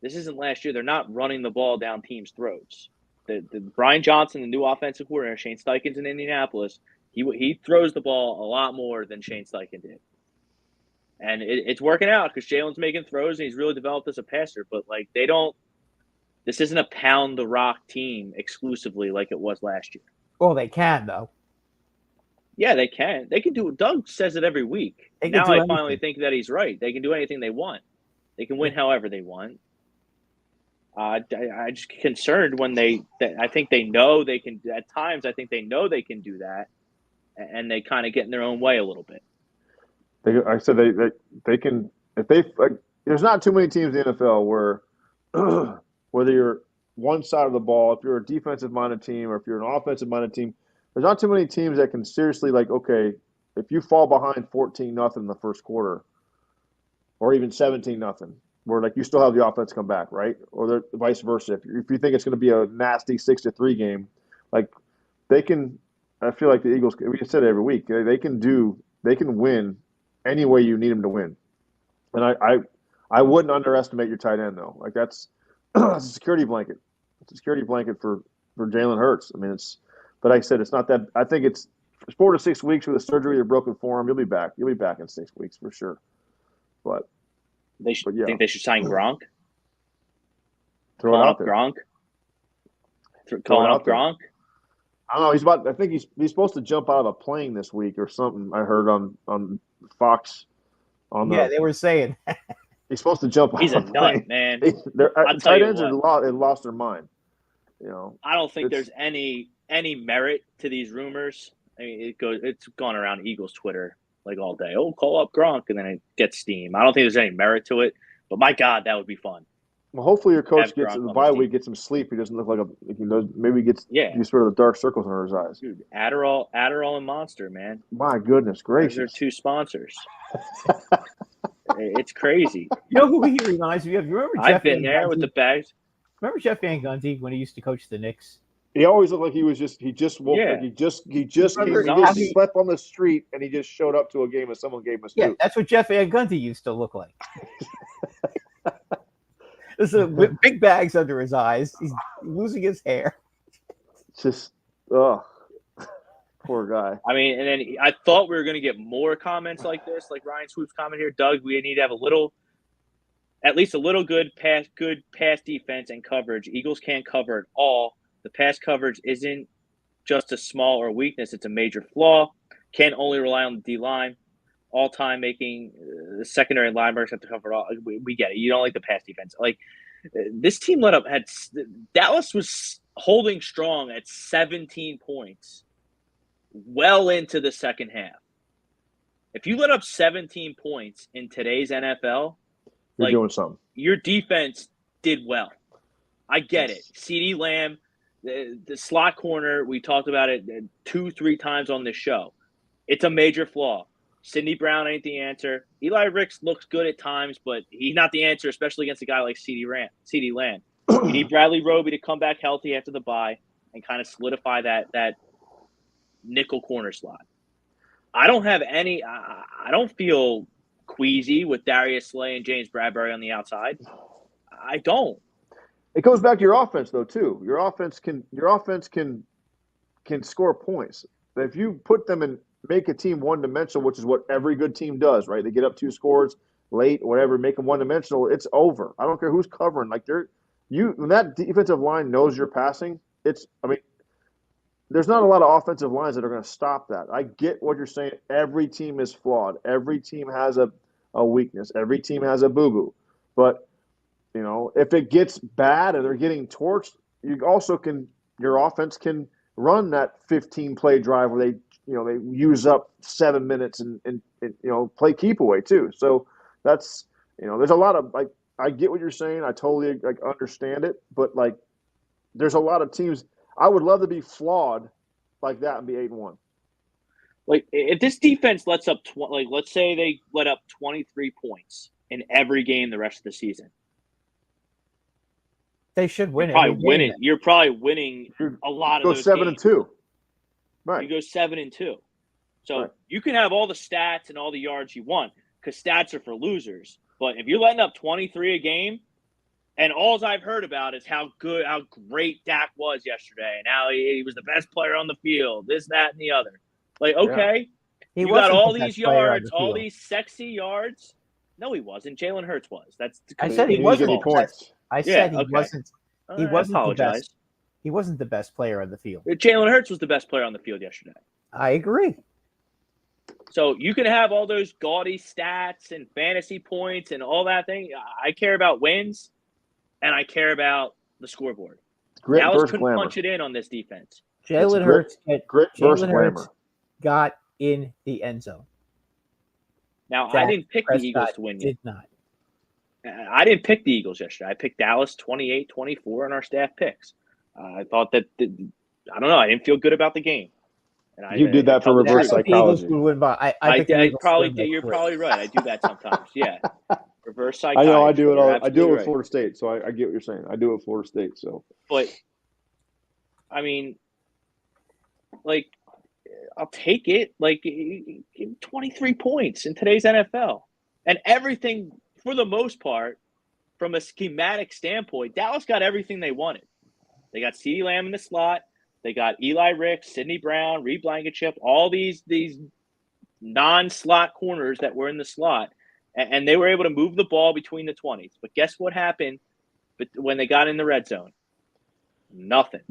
They're not running the ball down teams' throats. The Brian Johnson, the new offensive coordinator, Shane Steichen's in Indianapolis. He throws the ball a lot more than Shane Steichen did, and it's working out because Jalen's making throws and he's really developed as a passer. But like they don't. This isn't a pound the rock team exclusively like it was last year.
Well, they can though.
Yeah, they can. They can do it. Doug says it every week. Now I finally think that he's right. They can do anything they want. They can win however they want. I just concerned when I think they know they can. At times, I think they know they can do that, and they kind of get in their own way a little bit.
I said they can if they like. There's not too many teams in the NFL where whether you're one side of the ball, if you're a defensive minded team, or if you're an offensive minded team. There's not too many teams that can seriously okay, if you fall behind 14-0 in the first quarter, or even 17-0, where you still have the offense come back, right? Or vice versa. If you think it's going to be a nasty 6-3 game, they can. I feel like the Eagles. We said it every week. They can win any way you need them to win, and I wouldn't underestimate your tight end though. That's a security blanket. It's a security blanket for Jalen Hurts. I mean it's. But like I said, it's not that. I think it's 4 to 6 weeks with a surgery or broken forearm. You'll be back. You'll be back in 6 weeks for sure. But
think they should sign Gronk.
Throw it out there.
Gronk. Calling up Gronk.
I don't know. I think he's supposed to jump out of a plane this week or something. I heard on Fox.
They were saying
he's supposed to jump.
He's
out
a nut, man.
Tight ends have lost their mind.
I don't think there's any merit to these rumors. I mean, it's gone around Eagles Twitter all day. Oh, call up Gronk, and then it gets steam. I don't think there's any merit to it, but my God, that would be fun.
Well, hopefully your coach gets in the bye week, gets some sleep. He doesn't look like maybe he gets these sort of the dark circles under his eyes.
Dude, Adderall and Monster, man.
My goodness gracious.
Those are two sponsors. It's crazy.
You know who he reminds me of? You remember
I've been there with the bags.
Remember Jeff Van Gundy when he used to coach the Knicks?
He always looked like he just woke up. He just slept on the street and he just showed up to a game and someone gave him a scoop.
Yeah, that's what Jeff Van Gundy used to look like. With big bags under his eyes. He's losing his hair.
Just poor guy.
I mean, and then I thought we were going to get more comments like this, like Ryan Swoop's comment here. Doug, we need to have at least a little good pass defense and coverage. Eagles can't cover it all. The pass coverage isn't just a small or weakness; it's a major flaw. Can't only rely on the D line. All time making the secondary linebackers have to cover it all. We get it. You don't like the pass defense. This team Dallas was holding strong at 17 points well into the second half. If you let up 17 points in today's NFL,
you're doing something.
Your defense did well. I get it. CeeDee Lamb, the slot corner, we talked about it 2-3 times on this show. It's a major flaw. Sidney Brown ain't the answer. Eli Ricks looks good at times, but he's not the answer, especially against a guy like CeeDee Lamb. You need Bradley Roby to come back healthy after the bye and kind of solidify that nickel corner slot. I don't feel queasy with Darius Slay and James Bradbury on the outside. I don't.
It goes back to your offense though too. Your offense can score points. If you put them in, make a team one-dimensional, which is what every good team does, right? They get up 2 scores late, whatever, make them one-dimensional. It's over. I don't care who's covering. When that defensive line knows you're passing, there's not a lot of offensive lines that are going to stop that. I get what you're saying. Every team is flawed. Every team has a weakness. Every team has a boo-boo. But, if it gets bad and they're getting torched, your offense can run that 15-play drive where they use up 7 minutes and play keep away too. So that's there's a lot of I get what you're saying. I totally understand it, but there's a lot of teams. I would love to be flawed like that and be 8-1.
Like if this defense lets up let's say they let up 23 points in every game the rest of the season.
They should win.
You're probably winning a lot of those.
Go 7-2. Right.
You go 7-2. So
right.
You can have all the stats and all the yards you want because stats are for losers. But if you're letting up 23 a game, and all I've heard about is how great Dak was yesterday, and how he was the best player on the field, this, that, and the other. Like, okay,
yeah.
You got all these yards, all these sexy yards. No, he wasn't. Jalen Hurts was.
I said he wasn't. I said he wasn't. He wasn't
the
best. He wasn't the best player on the field.
Jalen Hurts was the best player on the field yesterday.
I agree.
So you can have all those gaudy stats and fantasy points and all that thing. I care about wins, and I care about the scoreboard. Dallas couldn't punch it in on this defense.
Jalen Hurts
glamour
got in the end zone.
Now, I didn't pick the Eagles to win.
Did not.
I didn't pick the Eagles yesterday. I picked Dallas 28-24 in our staff picks. I thought that I don't know. I didn't feel good about the game. And
you did that for reverse psychology.
You're
probably right. I do that sometimes. Yeah, reverse psychology.
I know. I do it all. I do it with Florida State, so I get what you're saying. I do it with Florida State. So,
but I mean, I'll take it. 23 points in today's NFL, and everything for the most part, from a schematic standpoint, Dallas got everything they wanted. They got CeeDee Lamb in the slot. They got Eli Ricks, Sidney Brown, Reed Blankenship, all these non-slot corners that were in the slot, and they were able to move the ball between the 20s. But guess what happened when they got in the red zone? Nothing.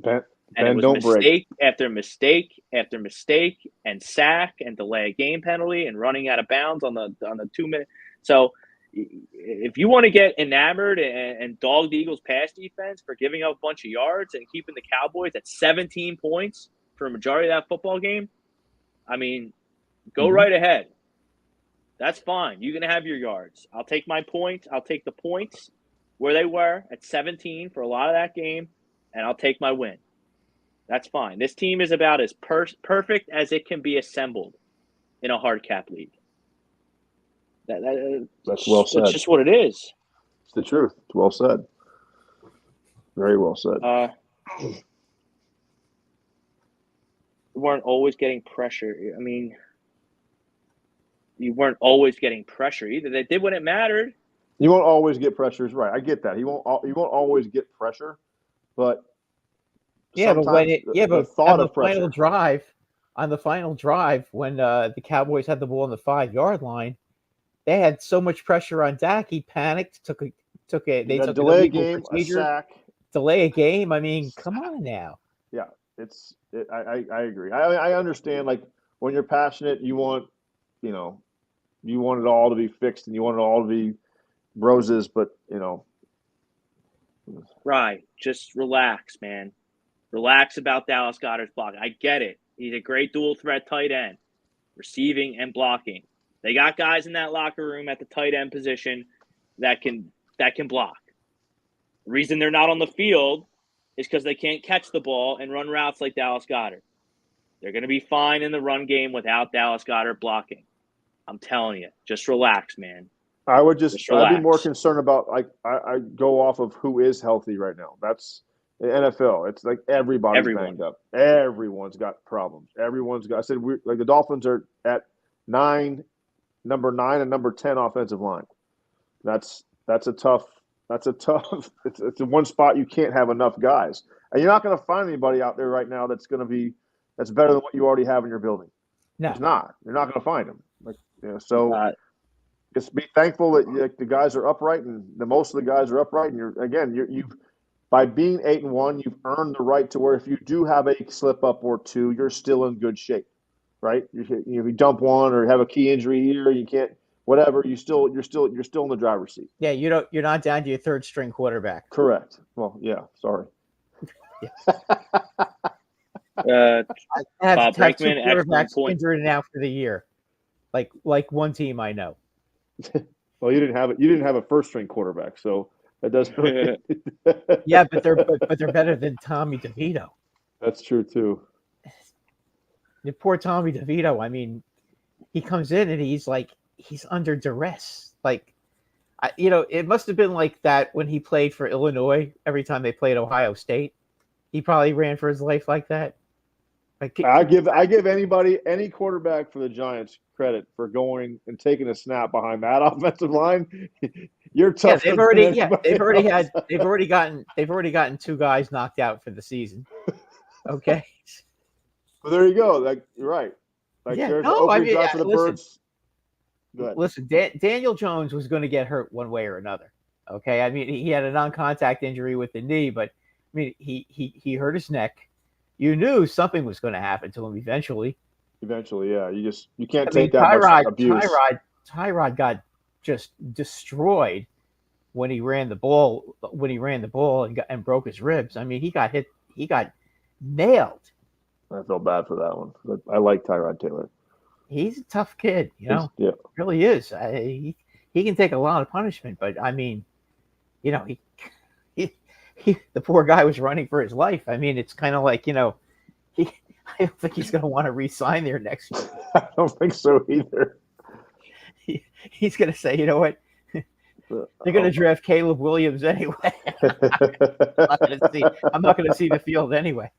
And it was mistake after mistake after mistake, and sack and delay a game penalty and running out of bounds on the 2 minute. So if you want to get enamored and dog the Eagles' pass defense for giving up a bunch of yards and keeping the Cowboys at 17 points for a majority of that football game, I mean, go right ahead. That's fine. You can have your yards. I'll take my points. I'll take the points where they were at 17 for a lot of that game, and I'll take my win. That's fine. This team is about as perfect as it can be assembled in a hard cap league.
That's well said.
That's just what it is.
It's the truth. It's well said. Very well said.
We weren't always getting pressure. I mean, you weren't always getting pressure either. They did when it mattered.
You won't always get pressure. Right. I get that. You won't always get pressure, but
on the final drive when the Cowboys had the ball on the 5-yard line, they had so much pressure on Dak, he panicked. They took a
delay a game,
procedure,
a sack,
delay a game. I mean, come on now.
Yeah, I agree. I understand. Like when you're passionate, you want it all to be fixed and you want it all to be roses, but
right. Just relax, man. Relax about Dallas Goedert's blocking. I get it. He's a great dual threat tight end, receiving and blocking. They got guys in that locker room at the tight end position that can block. The reason they're not on the field is because they can't catch the ball and run routes like Dallas Goedert. They're going to be fine in the run game without Dallas Goedert blocking. I'm telling you, just relax, man.
I'd be more concerned about I go off of who is healthy right now. That's the NFL. It's like everybody's banged up. Everyone's got problems. The Dolphins are at number 9 and number 10 offensive line. That's a tough. It's the one spot you can't have enough guys, and you're not going to find anybody out there right now that's better than what you already have in your building. No, it's not. You're not going to find them. Just be thankful that the guys are upright, and most of the guys are upright. And you've by being 8-1, you've earned the right to where if you do have a slip up or two, you're still in good shape. Right? If you dump one or have a key injury here, you can't. Whatever, you're still in the driver's seat.
Yeah, you're not down to your third string quarterback.
Correct. Well, yeah. Sorry.
I have
Bob
to have two
Brinkman, excellent
quarterbacks
point.
injured and out for the year, like one team I know.
Well, you didn't have a first string quarterback, so that doesn't. Really...
Yeah, but they're better than Tommy DeVito.
That's true too.
The poor Tommy DeVito. I mean, he comes in and he's under duress. Like, it must have been like that when he played for Illinois. Every time they played Ohio State, he probably ran for his life like that. Like,
I give any quarterback for the Giants credit for going and taking a snap behind that offensive line. You're tough.
They've already gotten two guys knocked out for the season. Okay.
Well, there you go. Like, you're right. Like, there's an opening drive for the Birds. Go ahead.
Listen, Daniel Jones was going to get hurt one way or another. Okay, I mean, he had a non-contact injury with the knee, but I mean, he hurt his neck. You knew something was going to happen to him eventually.
Eventually, yeah. You can't take that much abuse.
Tyrod got just destroyed when he ran the ball. And broke his ribs. I mean, he got hit. He got nailed.
I felt bad for that one. But I like Tyrod Taylor.
He's a tough kid,
Yeah,
really is. He can take a lot of punishment, but I mean, he the poor guy was running for his life. I mean, it's kind of like, I don't think he's going to want to re-sign there next year.
I don't think so either.
He's going to say, you know what? They're going to draft Caleb Williams anyway. I'm not going to see the field anyway.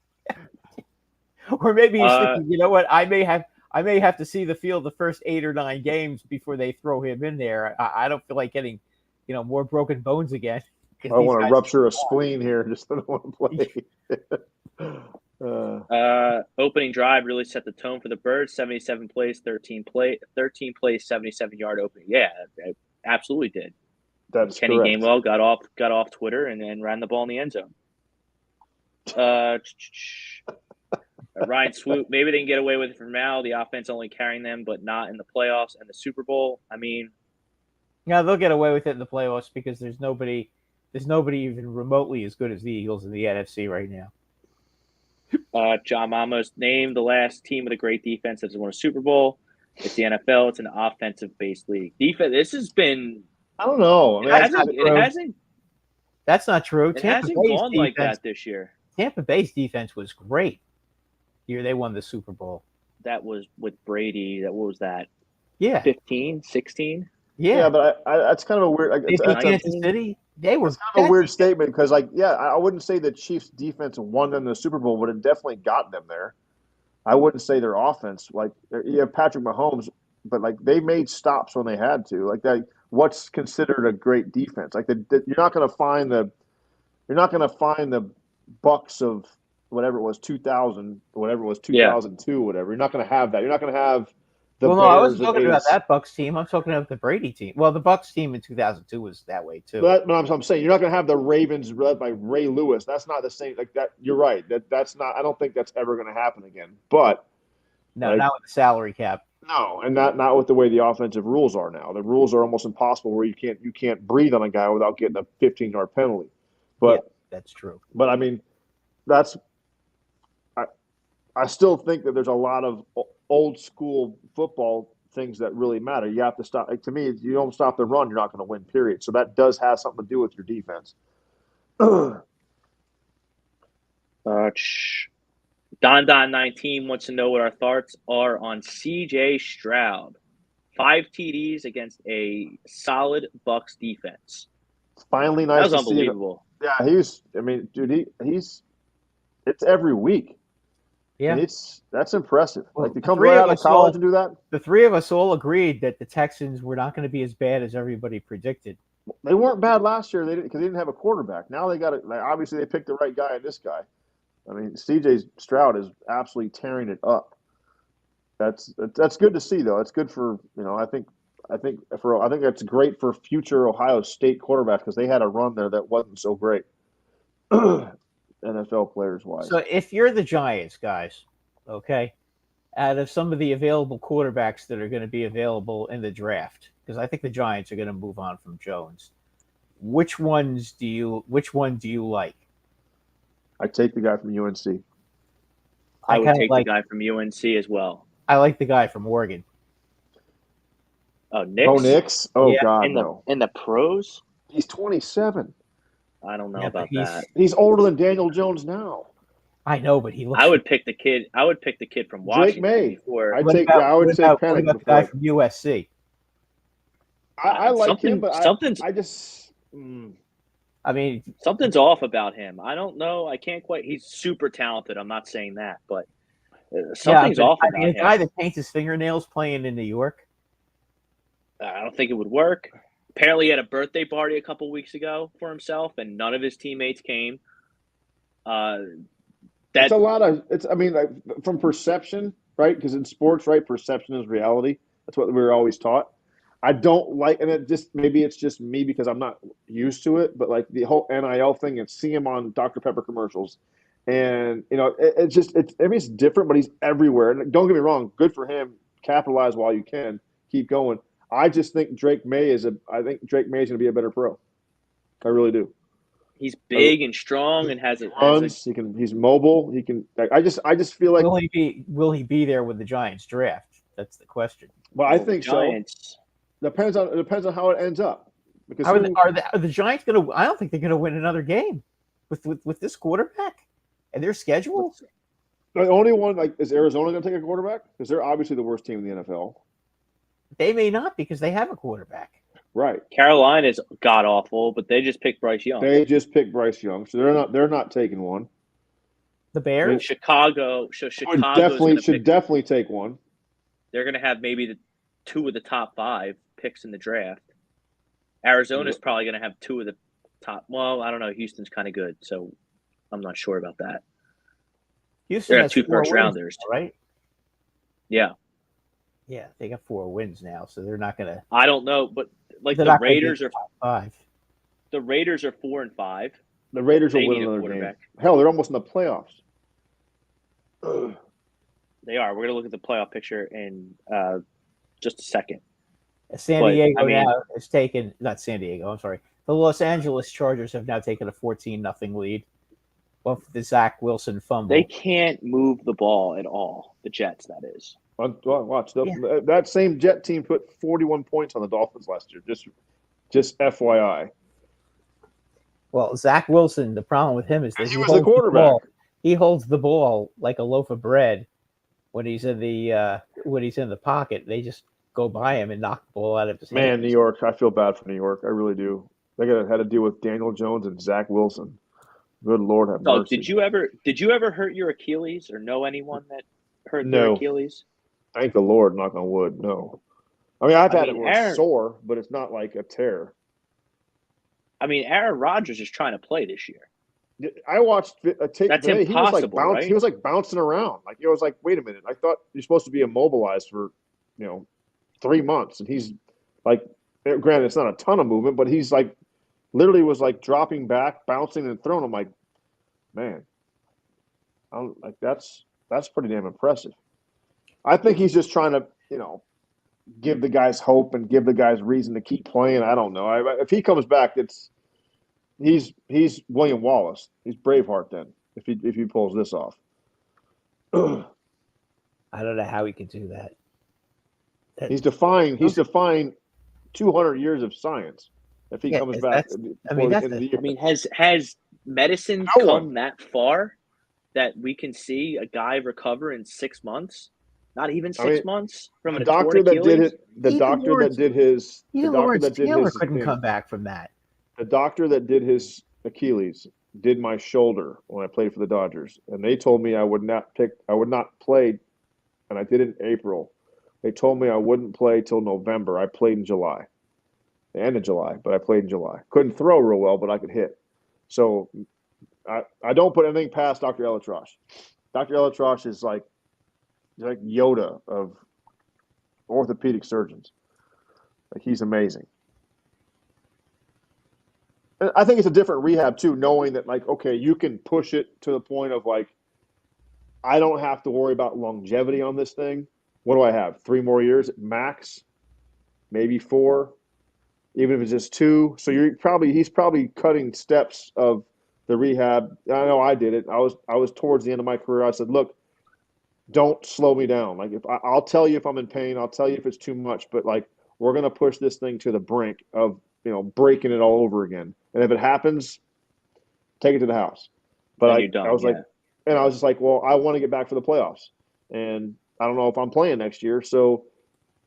Or maybe he's thinking, you know what? I may have to see the field the first 8 or 9 games before they throw him in there. I don't feel like getting, more broken bones again.
I want to rupture a spleen here. Just don't want to play.
Opening drive really set the tone for the Birds. 77 plays, 13 plays, 77-yard opening. Yeah, it absolutely did.
That's
Kenny
correct.
Gainwell got off Twitter and ran the ball in the end zone. Ryan Swoop, maybe they can get away with it for now. The offense only carrying them, but not in the playoffs and the Super Bowl. I mean,
yeah, they'll get away with it in the playoffs because there's nobody even remotely as good as the Eagles in the NFC right now.
John Mamos named the last team with a great defense that has won a Super Bowl. It's the NFL. It's an offensive-based league. Defense. This has been.
I don't know. I mean,
it hasn't.
That's not true.
It hasn't gone like that this year.
Tampa Bay's defense was great. Year they won the Super Bowl.
That was with Brady. What was that?
Yeah.
15, 16?
Yeah,
but that's kind of a weird.
Kansas City. They were
kind of a weird statement because, I wouldn't say the Chiefs' defense won them the Super Bowl, but it definitely got them there. I wouldn't say their offense. You have Patrick Mahomes, but they made stops when they had to. What's considered a great defense? You're not going to find the Bucks of whatever it was 2000, whatever it was 2002, whatever. You're not going to have that. You're not going to have the.
Well, no, I wasn't talking about that Bucks team. I'm talking about the Brady team. Well, the Bucks team in 2002 was that way too.
But I'm saying you're not going to have the Ravens led by Ray Lewis. That's not the same. That you're right. That's not. I don't think that's ever going to happen again. But
no, not with the salary cap.
No, and not with the way the offensive rules are now. The rules are almost impossible where you can't breathe on a guy without getting a 15-yard penalty. But
that's true.
But I mean, I still think that there's a lot of old school football things that really matter. You have to stop. To me, if you don't stop the run, you're not going to win. Period. So that does have something to do with your defense.
Don19 wants to know what our thoughts are on C.J. Stroud. 5 TDs against a solid Bucks defense.
It's finally nice.
That was unbelievable.
Yeah, he's it's every week.
Yeah,
that's impressive.
Well,
to come right out of college and do that.
The three of us all agreed that the Texans were not going to be as bad as everybody predicted.
They weren't bad last year. Because they didn't have a quarterback. Now they got it. Obviously, they picked the right guy in this guy. I mean, C.J. Stroud is absolutely tearing it up. That's good to see, though. It's good for I think that's great for future Ohio State quarterbacks because they had a run there that wasn't so great. NFL players wise.
So if you're the Giants, guys, okay, out of some of the available quarterbacks that are going to be available in the draft, because I think the Giants are going to move on from Jones. Which one do you like?
I take the guy from UNC.
I would
kinda
take
like
the guy from UNC as well.
I like the guy from Oregon.
Oh, Knicks?
Bo Nix? Oh,
Yeah.
God,
In
no.
the pros?
He's 27.
I don't know
Yeah, but
about that.
He's older than Daniel Jones now.
I know, but he looks.
I would pick the kid from
Drake
Washington
May.
before.
I would take
what
Pennick
about the
before.
guy from USC?
I like him, but
something's
I just.
I mean,
something's off about him. I don't know. I can't quite. He's super talented. I'm not saying that, but something's off
I
about
mean, a
him.
guy that paints his fingernails playing in New York.
I don't think it would work. Apparently, he had a birthday party a couple weeks ago for himself, and none of his teammates came.
It's a lot of it's. I mean, like, from perception, right? Because in sports, right, perception is reality. That's what we were always taught. I don't like, and maybe it's just me because I'm not used to it. But like the whole NIL thing, and see him on Dr. Pepper commercials, and it's different. But he's everywhere. And don't get me wrong, good for him. Capitalize while you can. Keep going. I just think Drake May is going to be a better pro. I really do.
He's big and strong and has
runs. He's mobile. He can. I just feel like
will he be there when the Giants draft? That's the question.
Well, I think
Giants.
So. Depends on how it ends up. Because
are the Giants going to? I don't think they're going to win another game with this quarterback and their schedule.
The only one is Arizona going to take a quarterback? Because they're obviously the worst team in the NFL.
They may not because they have a quarterback.
Right.
Carolina's god awful, but they just picked Bryce Young.
So they're not taking one.
The Bears?
I mean, Chicago should
definitely take one.
They're going to have maybe two of the top 5 picks in the draft. Arizona's probably going to have 2 of the top. Well, I don't know. Houston's kind of good, so I'm not sure about that.
Houston
has
has
2
4
first-rounders,
right?
Yeah.
Yeah, they got 4 wins now, so they're not going to.
I don't know, but the Raiders are
5.
The Raiders are 4 and 5.
The Raiders will win another game. Hell, they're almost in the playoffs.
They are. We're going to look at the playoff picture in just a second.
San Diego now has taken, not San Diego, I'm sorry. The Los Angeles Chargers have now taken a 14-0 lead. Well, the Zach Wilson fumble.
They can't move the ball at all. The Jets, that is.
Watch. That same Jet team put 41 points on the Dolphins last year. Just FYI.
Well, Zach Wilson, the problem with him is that
he was the quarterback.
He holds the ball like a loaf of bread when he's in the pocket. They just go by him and knock the ball out of his hand.
Man, New York, I feel bad for New York. I really do. They had to deal with Daniel Jones and Zach Wilson. Good Lord have mercy.
Did you ever hurt your Achilles or know anyone that hurt their Achilles?
Thank the Lord, knock on wood. No. I mean, I've had it where it's sore, but it's not like a tear.
I mean, Aaron Rodgers is trying to play this year.
I watched a tape
That's
today.
impossible, right?
He was like bouncing around. Like, it was like, wait a minute. I thought you're supposed to be immobilized for, 3 months. And he's like, granted, it's not a ton of movement, but he's like, literally was like dropping back, bouncing and throwing. I'm like, man, that's pretty damn impressive. I think he's just trying to, give the guys hope and give the guys reason to keep playing. I don't know. If he comes back, he's William Wallace. He's Braveheart then. If he pulls this off.
I don't know how he could do that.
He's defying 200 years of science. If he comes back,
has medicine come that far that we can see a guy recover in 6 months? Not even 6 months from a
doctor
that did
it.
The doctor that did his.
Even Lawrence Taylor couldn't come back from that.
The doctor that did his Achilles did my shoulder when I played for the Dodgers, and they told me I would not play, and I did it in April. They told me I wouldn't play till November. I played in July, the end of July, but I played in July. Couldn't throw real well, but I could hit. So I don't put anything past Dr. Elatrosh. Dr. Elatrosh is like Yoda of orthopedic surgeons. Like, he's amazing. And I think it's a different rehab too, knowing that, like, okay, you can push it to the point of like, I don't have to worry about longevity on this thing. What do I have? 3 more years at max, maybe 4, even if it's just 2. So he's probably cutting steps of the rehab. I know I did it. I was towards the end of my career. I said, look, don't slow me down. Like if I'll tell you if I'm in pain, I'll tell you if it's too much, but like we're gonna push this thing to the brink of breaking it all over again. And if it happens, take it to the house. But I was like, and I was just like, well, I want to get back for the playoffs, and I don't know if I'm playing next year, so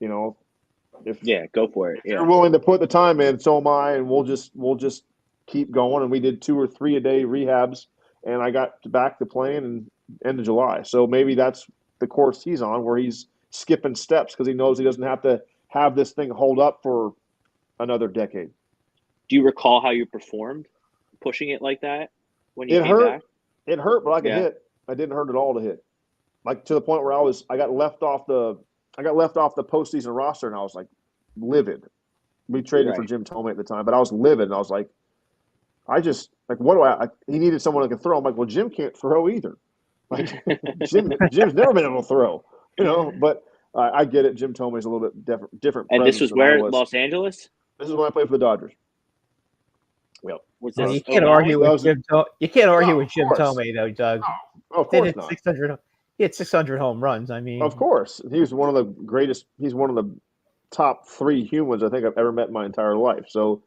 if
go for it.
If you're willing to put the time in, so am I, and we'll just keep going. And we did 2 or 3 a day rehabs, and I got back to playing in end of July. So maybe that's the course he's on, where he's skipping steps because he knows he doesn't have to have this thing hold up for another decade.
Do you recall how you performed pushing it like that when you came back?
It hurt, but I could hit. I didn't hurt at all to hit. Like to the point where I got left off the postseason roster, and I was like livid. We traded for Jim Tomey at the time, but I was livid, and I was like, what do he needed someone that could throw. I'm like, well, Jim can't throw either. Like Jim's never been able to throw, but I get it. Jim Tomey's a little bit different.
And this was where? Los Angeles?
This is when I played for the Dodgers. Yep.
You can't argue with Jim Tomey, though, Doug.
No, of course not.
He had 600 home runs. I mean,
of course, he was one of the greatest. He's one of the top 3 humans I think I've ever met in my entire life. So,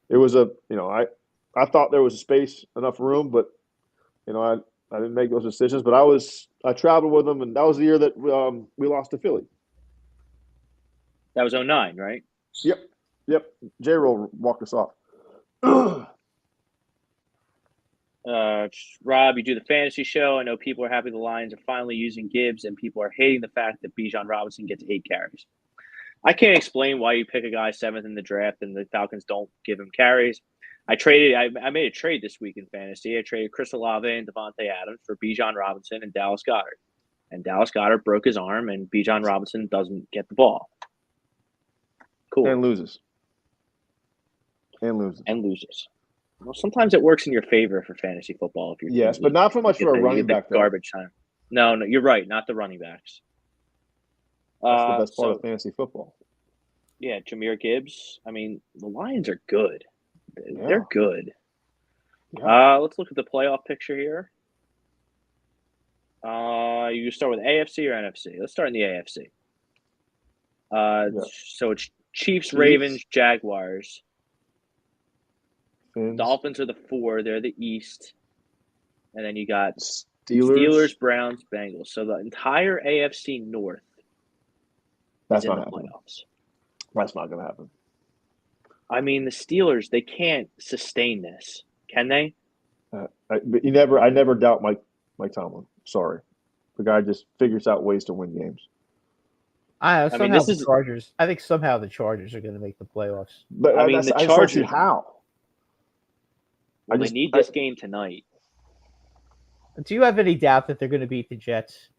it was I thought there was enough room, but I didn't make those decisions. But I traveled with him, and that was the year that we lost to Philly.
That was 2009, right?
Yep. J-Roll walked us off.
Rob, you do the fantasy show. I know people are happy the Lions are finally using Gibbs, and people are hating the fact that Bijan Robinson gets 8 carries. I can't explain why you pick a guy 7th in the draft and the Falcons don't give him carries. I made a trade this week in fantasy. I traded Chris Olave and Devontae Adams for Bijan Robinson and Dallas Goedert. And Dallas Goedert broke his arm, and Bijan Robinson doesn't get the ball. Cool.
And loses.
Well, sometimes it works in your favor for fantasy football if you're
but not so much for a running back.
Garbage time. No, you're right. Not the running backs.
That's the best part of fantasy football.
Yeah, Jahmyr Gibbs. I mean, the Lions are good. They're good. Yeah. Let's look at the playoff picture here. You start with AFC or NFC? Let's start in the AFC. So it's Chiefs, Ravens, Jaguars.
Fins.
Dolphins are the 4. They're the East. And then you got
Steelers,
Browns, Bengals. So the entire AFC North
is
in the playoffs.
That's not going to happen.
I mean, the Steelers, they can't sustain this. Can they?
I never doubt Mike Tomlin. Sorry. The guy just figures out ways to win games.
I think somehow the Chargers are going to make the playoffs.
But the Chargers, how?
They need this game tonight.
Do you have any doubt that they're going to beat the Jets?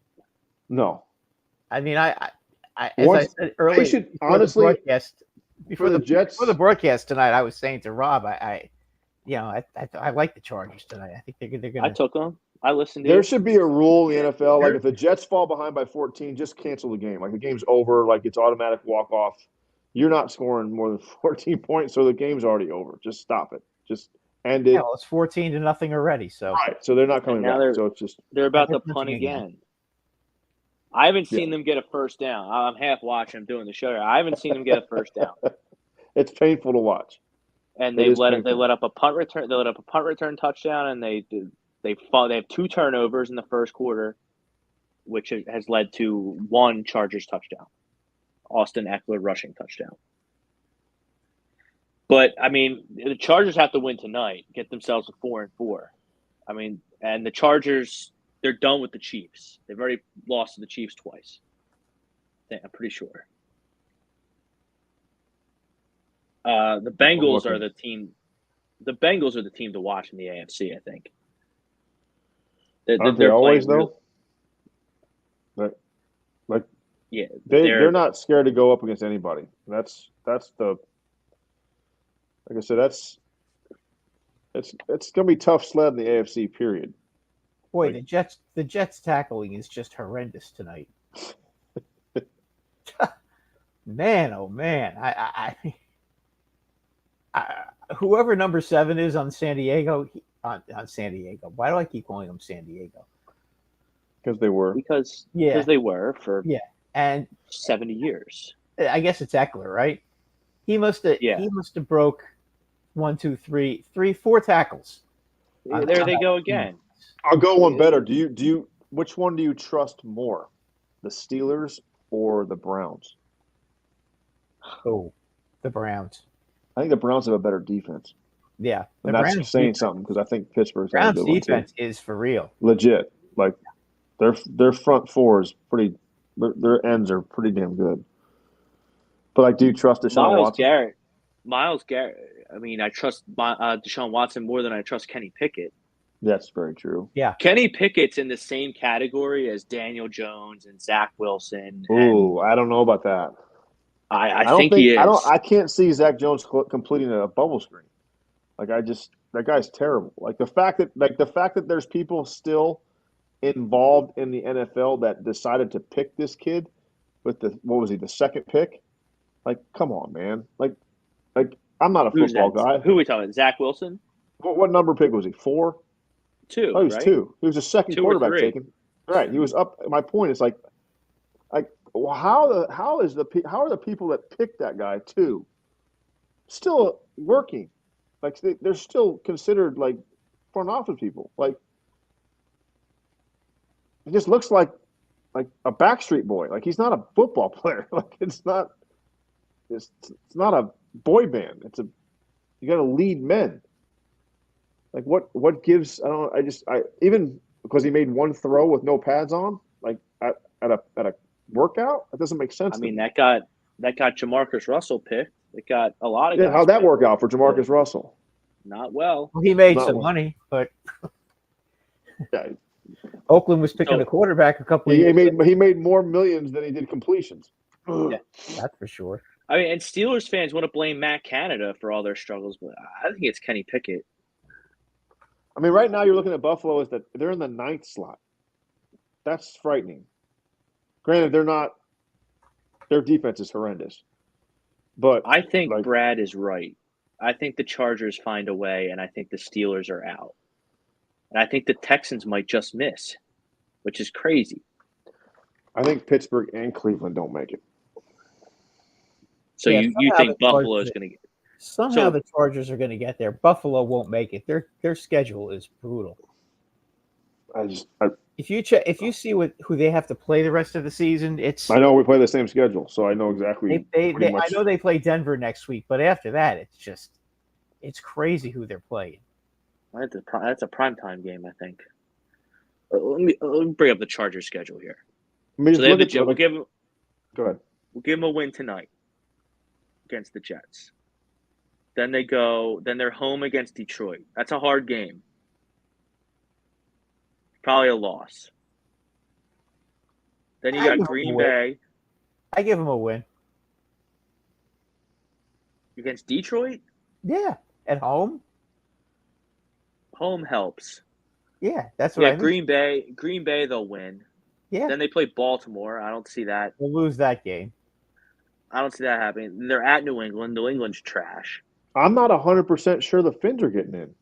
No.
I mean, as I said earlier, before the broadcast tonight, I was saying to Rob, I like the Chargers tonight. I think they're going to.
I took them. I listened to
There should be a rule in the NFL, like if the Jets fall behind by 14, just cancel the game. Like the game's over, like it's automatic walk-off. You're not scoring more than 14 points, so the game's already over. Just stop it. Just end it.
Yeah, well, it's 14-0 already. So
right, so they're not coming back. So it's just
they're about to punt again. I haven't seen them get a first down. I'm half watching. I'm doing the show here. I haven't seen them get a first down.
It's painful to watch.
And they let up a punt return. They let up a punt return touchdown, and they have 2 turnovers in the first quarter, which has led to 1 Chargers touchdown. Austin Eckler rushing touchdown. But, I mean, the Chargers have to win tonight, get themselves a 4-4. I mean, and the Chargers, they're done with the Chiefs. They've already lost to the Chiefs twice. I'm pretty sure. The Bengals are the team. The Bengals are the team to watch in the AFC, I think.
They're always though. They're not scared to go up against anybody. That's the. Like I said, it's gonna be tough sled in the AFC. Period.
Boy, the Jets tackling is just horrendous tonight. Man, oh man, I whoever number 7 is on San Diego, on San Diego. Why do I keep calling him San Diego?
Because they were.
because
Yeah.
they were for
Yeah. And
70 years.
I guess it's Eckler, right? He must have broke 4 tackles.
There they go again.
I'll go one better. Which one do you trust more? The Steelers or the Browns?
Oh, the Browns.
I think the Browns have a better defense.
Yeah.
And that's saying something because I think Pittsburgh's
Browns
a good one
defense
too.
is for real.
Legit. Like their front four is pretty their ends are pretty damn good. But like, do you trust Deshaun Watson?
Miles Garrett. I mean, I trust Deshaun Watson more than I trust Kenny Pickett.
That's very true.
Yeah.
Kenny Pickett's in the same category as Daniel Jones and Zach Wilson.
Ooh, I don't know about that.
I think he is.
I can't see Zach Jones completing a bubble screen. Like that guy's terrible. Like the fact that there's people still involved in the NFL that decided to pick this kid with the second pick? Like, come on, man. Like I'm not a football guy.
Who are we talking about? Zach Wilson?
What number pick was he? 4?
2.
Oh, he was
right?
2. He was a second
2 or
quarterback
3.
taken. Right. He was up. My point is well, how are the people that picked that guy 2 still working? Like they're still considered like front office people. Like it just looks like a Backstreet Boy. Like he's not a football player. Like it's not a boy band. You got to lead men. Like what gives? I don't know. Even because he made one throw with no pads on, like at a workout, that doesn't make sense.
I mean, that got Jamarcus Russell picked. It got a lot of guys.
How'd that work out for Jamarcus Russell?
Not well.
He made some money, but
yeah.
Oakland was picking a quarterback a couple of years
ago. He made more millions than he did completions.
Yeah, that's for sure.
I mean, and Steelers fans want to blame Matt Canada for all their struggles, but I think it's Kenny Pickett.
I mean, right now you're looking at Buffalo is that they're in the 9th slot. That's frightening. Granted, they're not. Their defense is horrendous. But
I think Brad is right. I think the Chargers find a way, and I think the Steelers are out. And I think the Texans might just miss, which is crazy.
I think Pittsburgh and Cleveland don't make it.
So you think Buffalo is going to get
somehow the Chargers are going to get there. Buffalo won't make it. Their schedule is brutal. If you see who they have to play the rest of the season,
I know we play the same schedule, so I know exactly.
I know they play Denver next week, but after that, it's crazy who they're playing.
That's a primetime game, I think. Let me bring up the Chargers schedule here. So they have the Jets.
Go ahead.
We'll give them a win tonight against the Jets. Then they're home against Detroit. That's a hard game. Probably a loss. Then you got Green Bay.
I give them a win.
Against Detroit?
Yeah, at home.
Home helps.
Yeah, that's what I mean.
Green Bay, they'll win.
Yeah.
Then they play Baltimore. I don't see that.
We'll lose that game.
I don't see that happening. They're at New England. New England's trash.
I'm not 100% sure the Finns are getting in.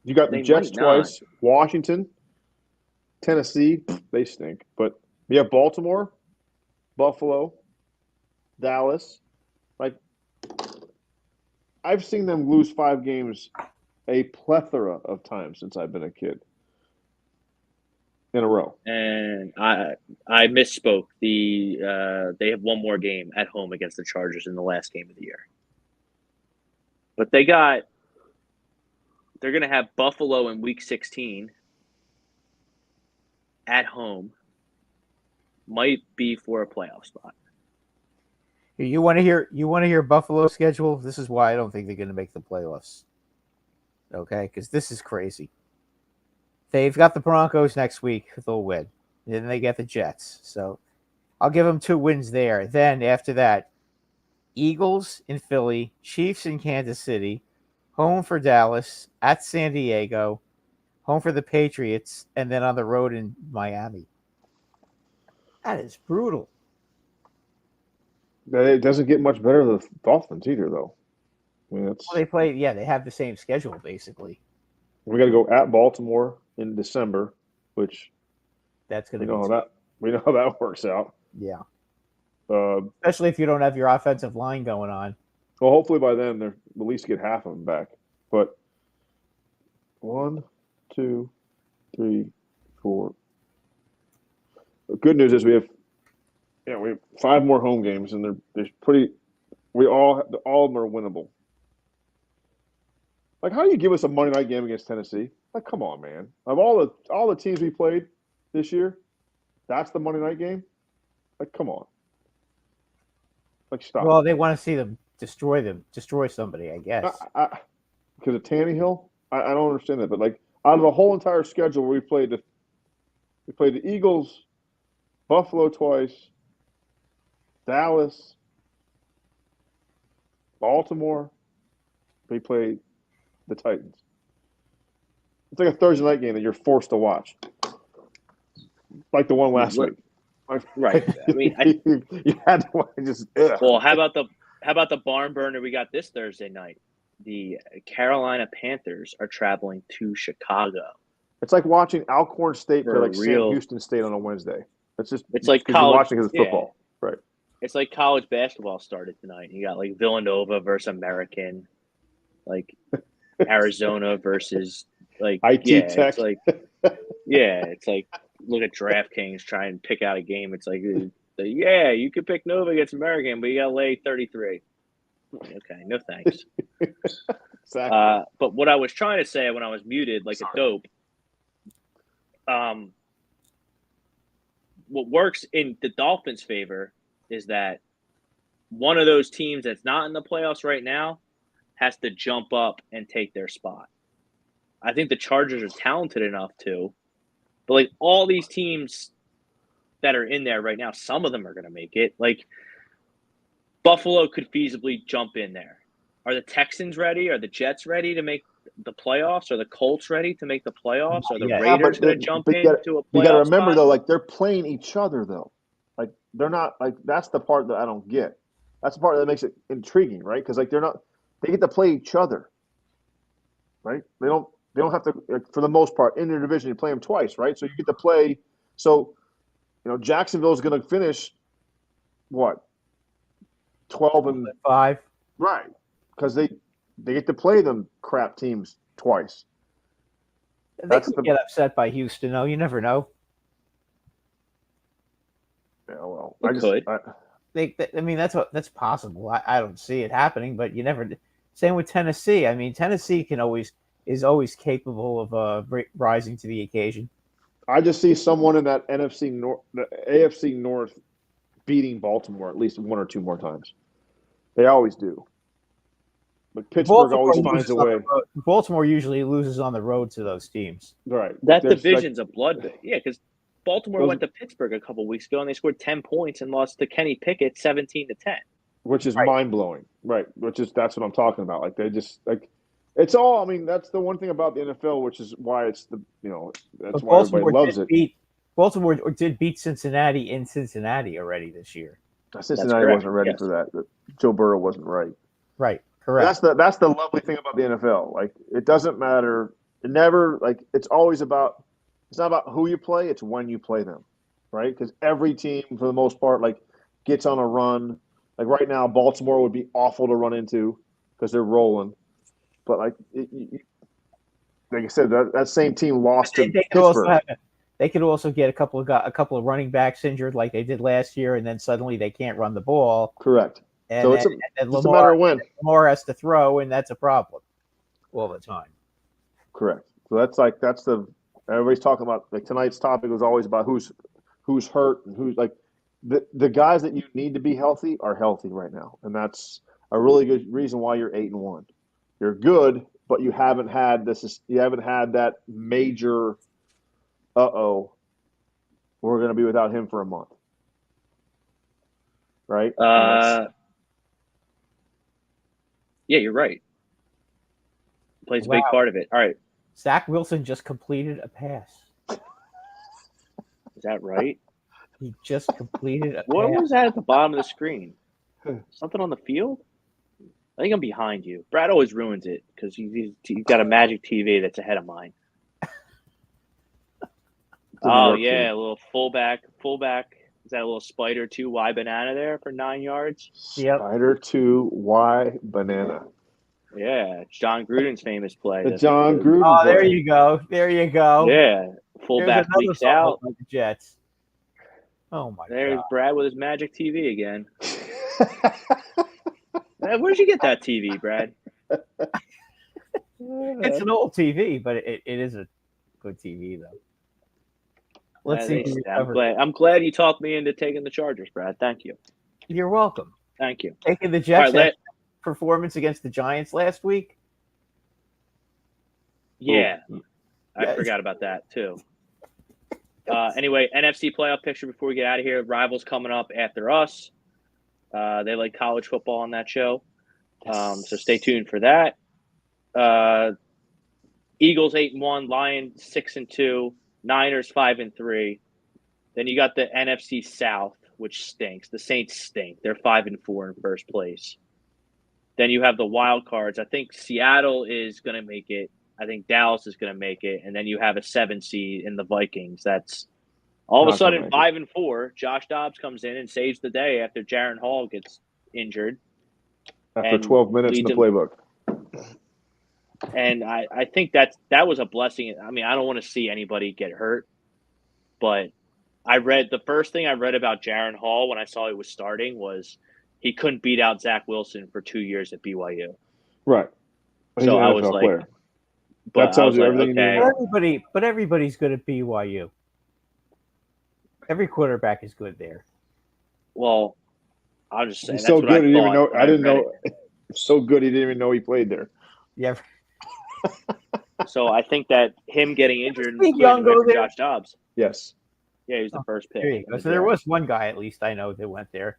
You got the Jets twice, Washington, Tennessee, they stink. But you have Baltimore, Buffalo, Dallas. Like, I've seen them lose 5 games a plethora of times since I've been a kid. In a row.
And I misspoke. They have one more game at home against the Chargers in the last game of the year. But they're going to have Buffalo in Week 16 at home. Might be for a playoff spot.
You want to hear Buffalo's schedule? This is why I don't think they're going to make the playoffs. Okay, because this is crazy. They've got the Broncos next week. They'll win. And then they get the Jets. So I'll give them 2 wins there. Then after that, Eagles in Philly, Chiefs in Kansas City, home for Dallas, at San Diego, home for the Patriots, and then on the road in Miami. That is brutal.
It doesn't get much better than the Dolphins either, though. I mean,
they have the same schedule, basically.
We got to go at Baltimore in December, which
That's going
we
to
know
be
how that works out.
yeah.
Uh,
Especially if you don't have your offensive line going on.
well, hopefully by then they'll at least get half of them back. But 1, 2, 3, 4. The good news is we have 5 more home games, and they're pretty. All of them are winnable. Like, how do you give us a Monday night game against Tennessee? Like, come on, man. Of all the teams we played this year, that's the Monday night game. Like, come on. Like, stop.
Well, they want to see them destroy somebody, I guess.
Because of Tannehill, I don't understand that. But like, out of the whole entire schedule, where we played the Eagles, Buffalo twice, Dallas, Baltimore. We played the Titans. It's like a Thursday night game that you're forced to watch, like the one last week.
Right. I mean,
you had to watch just. Ugh.
well, how about the barn burner we got this Thursday night? The Carolina Panthers are traveling to Chicago.
It's like watching Alcorn State
For
play like
real.
Sam Houston State on a Wednesday.
It's like
you're
college
watching because it's football, right?
It's like college basketball started tonight. You got like Villanova versus American, like Arizona versus like
IT Tech.
It's like it's like look at DraftKings try and pick out a game. It's like you could pick Nova against American, but you got to lay 33. Okay, no thanks.
Exactly.
But what I was trying to say when I was muted, like a dope, what works in the Dolphins' favor is that one of those teams that's not in the playoffs right now has to jump up and take their spot. I think the Chargers are talented enough to, but like all these teams that are in there right now, some of them are going to make it. Like Buffalo could feasibly jump in there. Are the Texans ready? Are the Jets ready to make the playoffs? Are the Colts ready to make the playoffs? Are the Raiders going to jump into a playoff
You got to remember
spot?
though, like they're playing each other though. Like they're not like that's the part that I don't get. That's the part that makes it intriguing, right? Because like they get to play each other, right? They don't have to like, for the most part in their division. You play them twice, right? So you get to play. So Jacksonville is going to finish what 12-5, right? Because they get to play them crap teams twice.
They could get upset by Houston, though. You never know.
Yeah, well,
I mean, that's possible. I don't see it happening, but you never. Same with Tennessee. I mean, Tennessee is always capable of rising to the occasion.
I just see someone in that NFC North, the AFC North, beating Baltimore at least 1 or 2 more times. They always do. But Pittsburgh always finds a way.
Baltimore usually loses on the road to those teams.
Right.
That division's a bloodbath. Yeah, because Baltimore went to Pittsburgh a couple weeks ago and they scored 10 points and lost to Kenny Pickett 17-10.
Which is mind-blowing. Right. That's what I'm talking about. Like they just like it's all. I mean, that's the one thing about the NFL, which is why it's that's why everybody loves it.
Baltimore did beat Cincinnati in Cincinnati already this year.
Cincinnati wasn't ready for that. Joe Burrow wasn't right.
Right. Correct.
That's the lovely thing about the NFL. Like it doesn't matter. It never like it's always about. It's not about who you play. It's when you play them, right? Because every team, for the most part, like gets on a run. Like right now, Baltimore would be awful to run into because they're rolling. But like I said, that same team lost to Pittsburgh.
They could also get a couple of running backs injured, like they did last year, and then suddenly they can't run the ball.
Correct.
And
so
it's
a matter of when.
Lamar has to throw, and that's a problem all the time.
Correct. So everybody's talking about like tonight's topic was always about who's hurt and who's like the guys that you need to be healthy are healthy right now, and that's a really good reason why you're 8-1. You're good, but you haven't had that major. We're going to be without him for a month, right?
Yeah, you're right. Plays a big part of it. All right.
Zach Wilson just completed a pass.
Is that right?
He just completed a pass.
What was that at the bottom of the screen? Something on the field? I think I'm behind you. Brad always ruins it because he's got a Magic TV that's ahead of mine. Oh, yeah, a little fullback. Is that a little spider 2Y banana there for 9 yards?
Yep.
Spider 2Y banana.
Yeah, John Gruden's famous play.
The John Gruden
Oh,
play.
there you go. There you go.
Yeah,
There's
fullback
another
leaks
song
out.
by the Jets. Oh my
There's
God.
Brad with his Magic TV again. Where'd you get that TV, Brad?
It's an old TV, but it is a good TV though. Let's see.
I'm glad you talked me into taking the Chargers, Brad. Thank you.
You're welcome.
Thank you.
Taking the Jets
All right,
performance against the Giants last week.
Yeah, I forgot about that too. Anyway, NFC playoff picture before we get out of here. Rivals coming up after us. They like college football on that show. So stay tuned for that. Eagles 8-1, Lions 6-2, Niners 5-3. Then you got the NFC South, which stinks. The Saints stink. They're 5-4 in first place. Then you have the wild cards. I think Seattle is going to make it. I think Dallas is going to make it. And then you have a 7 seed in the Vikings. That's all of a sudden 5-4. Josh Dobbs comes in and saves the day after Jaron Hall gets injured.
After 12 minutes in the playbook.
And I think that was a blessing. I mean, I don't want to see anybody get hurt. But the first thing I read about Jaron Hall when I saw he was starting was he couldn't beat out Zach Wilson for 2 years at BYU.
Right.
So I was like,
player. That tells you everything you
need.
But everybody's good at BYU. Every quarterback is good there.
Well, I'm just saying.
He's so good. I didn't know. So good. He didn't even know he played there.
Yeah.
So I think that him getting injured Josh Dobbs.
Yes.
Yeah, he was the first pick.
There you go. So there was one guy at least I know that went there.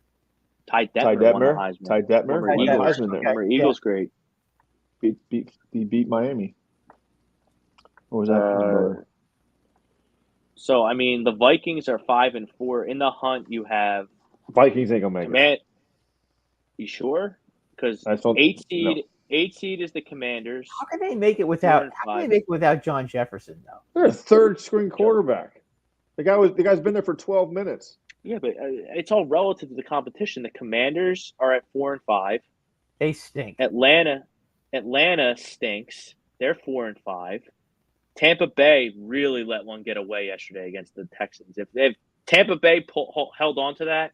Ty Detmer.
Ty Detmer.
Eagles great.
He beat Miami. What was that?
So I mean, the Vikings are 5-4 in the hunt. You have
Vikings ain't gonna make it.
You sure? Because 8 seed is the Commanders.
How can they make it without John Jefferson though?
They're a third string quarterback. The guy's been there for 12 minutes.
Yeah, but it's all relative to the competition. The Commanders are at 4-5.
They stink.
Atlanta stinks. They're 4-5. Tampa Bay really let one get away yesterday against the Texans. If Tampa Bay held on to that,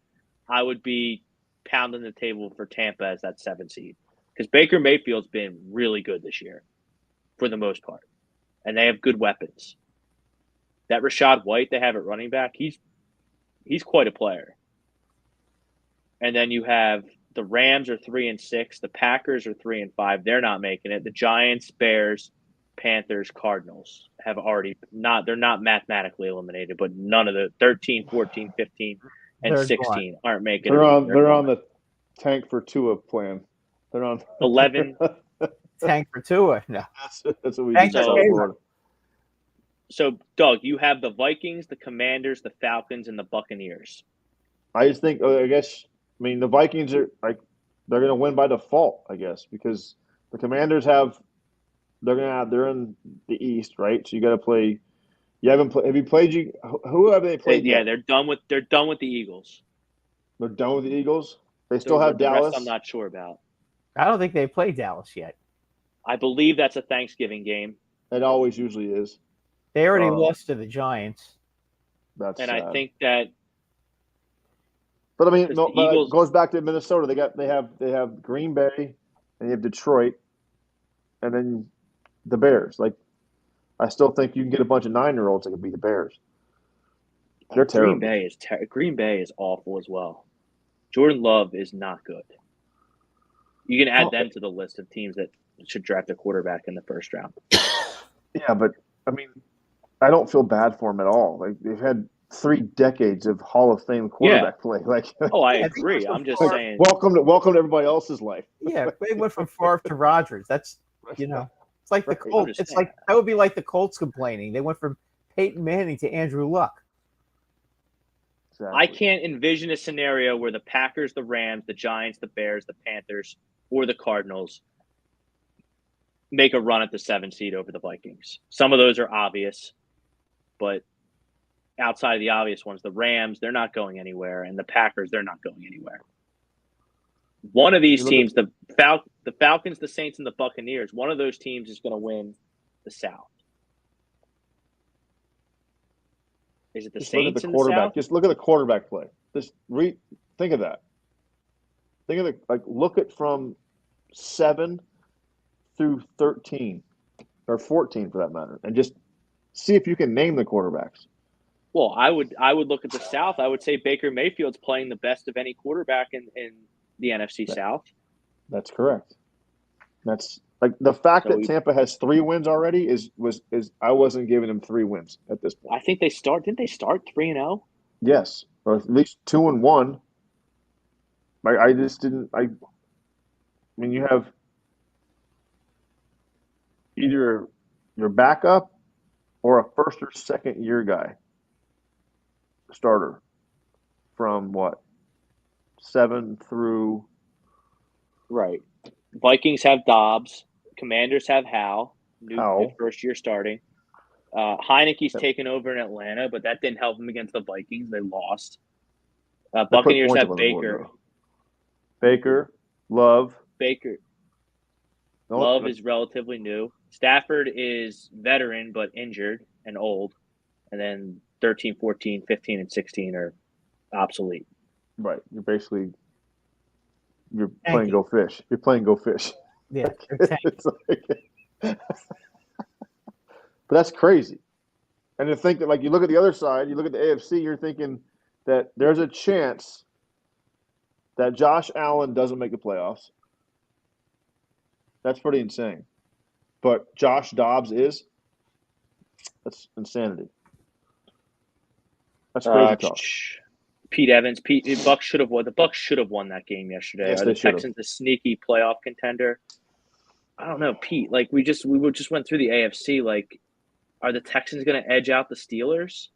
I would be pounding the table for Tampa as that 7 seed. Because Baker Mayfield's been really good this year for the most part. And they have good weapons. That Rashad White they have at running back, he's quite a player. And then you have the Rams are 3-6. The Packers are 3-5. They're not making it. The Giants, Bears, Panthers, Cardinals have already they're not mathematically eliminated, but none of the 13, 14, 15, and 16 aren't making it.
They're on the tank for Tua plan. They're on
11.
Tank for Tua. No.
That's what we do.
So, Doug, you have the Vikings, the Commanders, the Falcons, and the Buccaneers.
I just think, the Vikings are they're going to win by default, I guess, because the Commanders they're in the East, right? So you got to play. You haven't played. Have you played? Who have they played?
Yeah, they're done with the Eagles.
They're done with the Eagles. They still have Dallas.
Rest I'm not sure about.
I don't think they've played Dallas yet.
I believe that's a Thanksgiving game.
It always usually is.
They already lost to the Giants.
That's
and
sad.
I think that.
But I mean, it goes back to Minnesota. They have Green Bay, and you have Detroit, and then the Bears. Like, I still think you can get a bunch of 9-year-olds that can beat the Bears. They're terrible.
Green Bay is awful as well. Jordan Love is not good. You can add them to the list of teams that should draft a quarterback in the first round.
Yeah, but I mean, I don't feel bad for them at all. Like, they've had 3 decades of Hall of Fame quarterback play. Like,
I agree. I'm just saying.
Welcome to everybody else's life.
Yeah, they went from Favre to Rodgers. That's it's like the Colts. It's like that would be like the Colts complaining. They went from Peyton Manning to Andrew Luck.
Exactly.
I can't envision a scenario where the Packers, the Rams, the Giants, the Bears, the Panthers, or the Cardinals make a run at the 7 seed over the Vikings. Some of those are obvious, but outside of the obvious ones, the Rams, they're not going anywhere, and the Packers, they're not going anywhere. One of these teams, the Falcons, the Saints, and the Buccaneers, one of those teams is going to win the South. Is it the Saints
look at the
in
quarterback.
the South?
Just look at the quarterback play. Think of that. Look at from 7 through 13 or 14 for that matter, and just see if you can name the quarterbacks.
Well, I would look at the South. I would say Baker Mayfield's playing the best of any quarterback in the NFC South.
That's correct. That's like the fact
So
that Tampa has 3 wins already is I wasn't giving them 3 wins at this point.
I think didn't they start 3-0?
Yes, or at least 2-1. I just didn't. I mean, you have either your backup or a first or second year guy starter from what 7 through.
Right. Vikings have Dobbs. Commanders have Howell. His first year starting. Heineke's taken over in Atlanta, but that didn't help him against the Vikings. They lost. Buccaneers have Baker.
Baker, Love.
Love is relatively new. Stafford is veteran but injured and old. And then 13, 14, 15, and 16 are obsolete.
Right. You're playing Go Fish. You're playing Go Fish.
Yeah.
But that's crazy. And to think that, like, you look at the other side, you look at the AFC, you're thinking that there's a chance that Josh Allen doesn't make the playoffs. That's pretty insane. But Josh Dobbs is? That's insanity. That's crazy talk.
Pete Evans, the Bucs should have won. The Bucs should have won that game yesterday.
Yes,
Are the Texans a sneaky playoff contender? I don't know, Pete. Like we just went through the AFC. Like, are the Texans going to edge out the Steelers?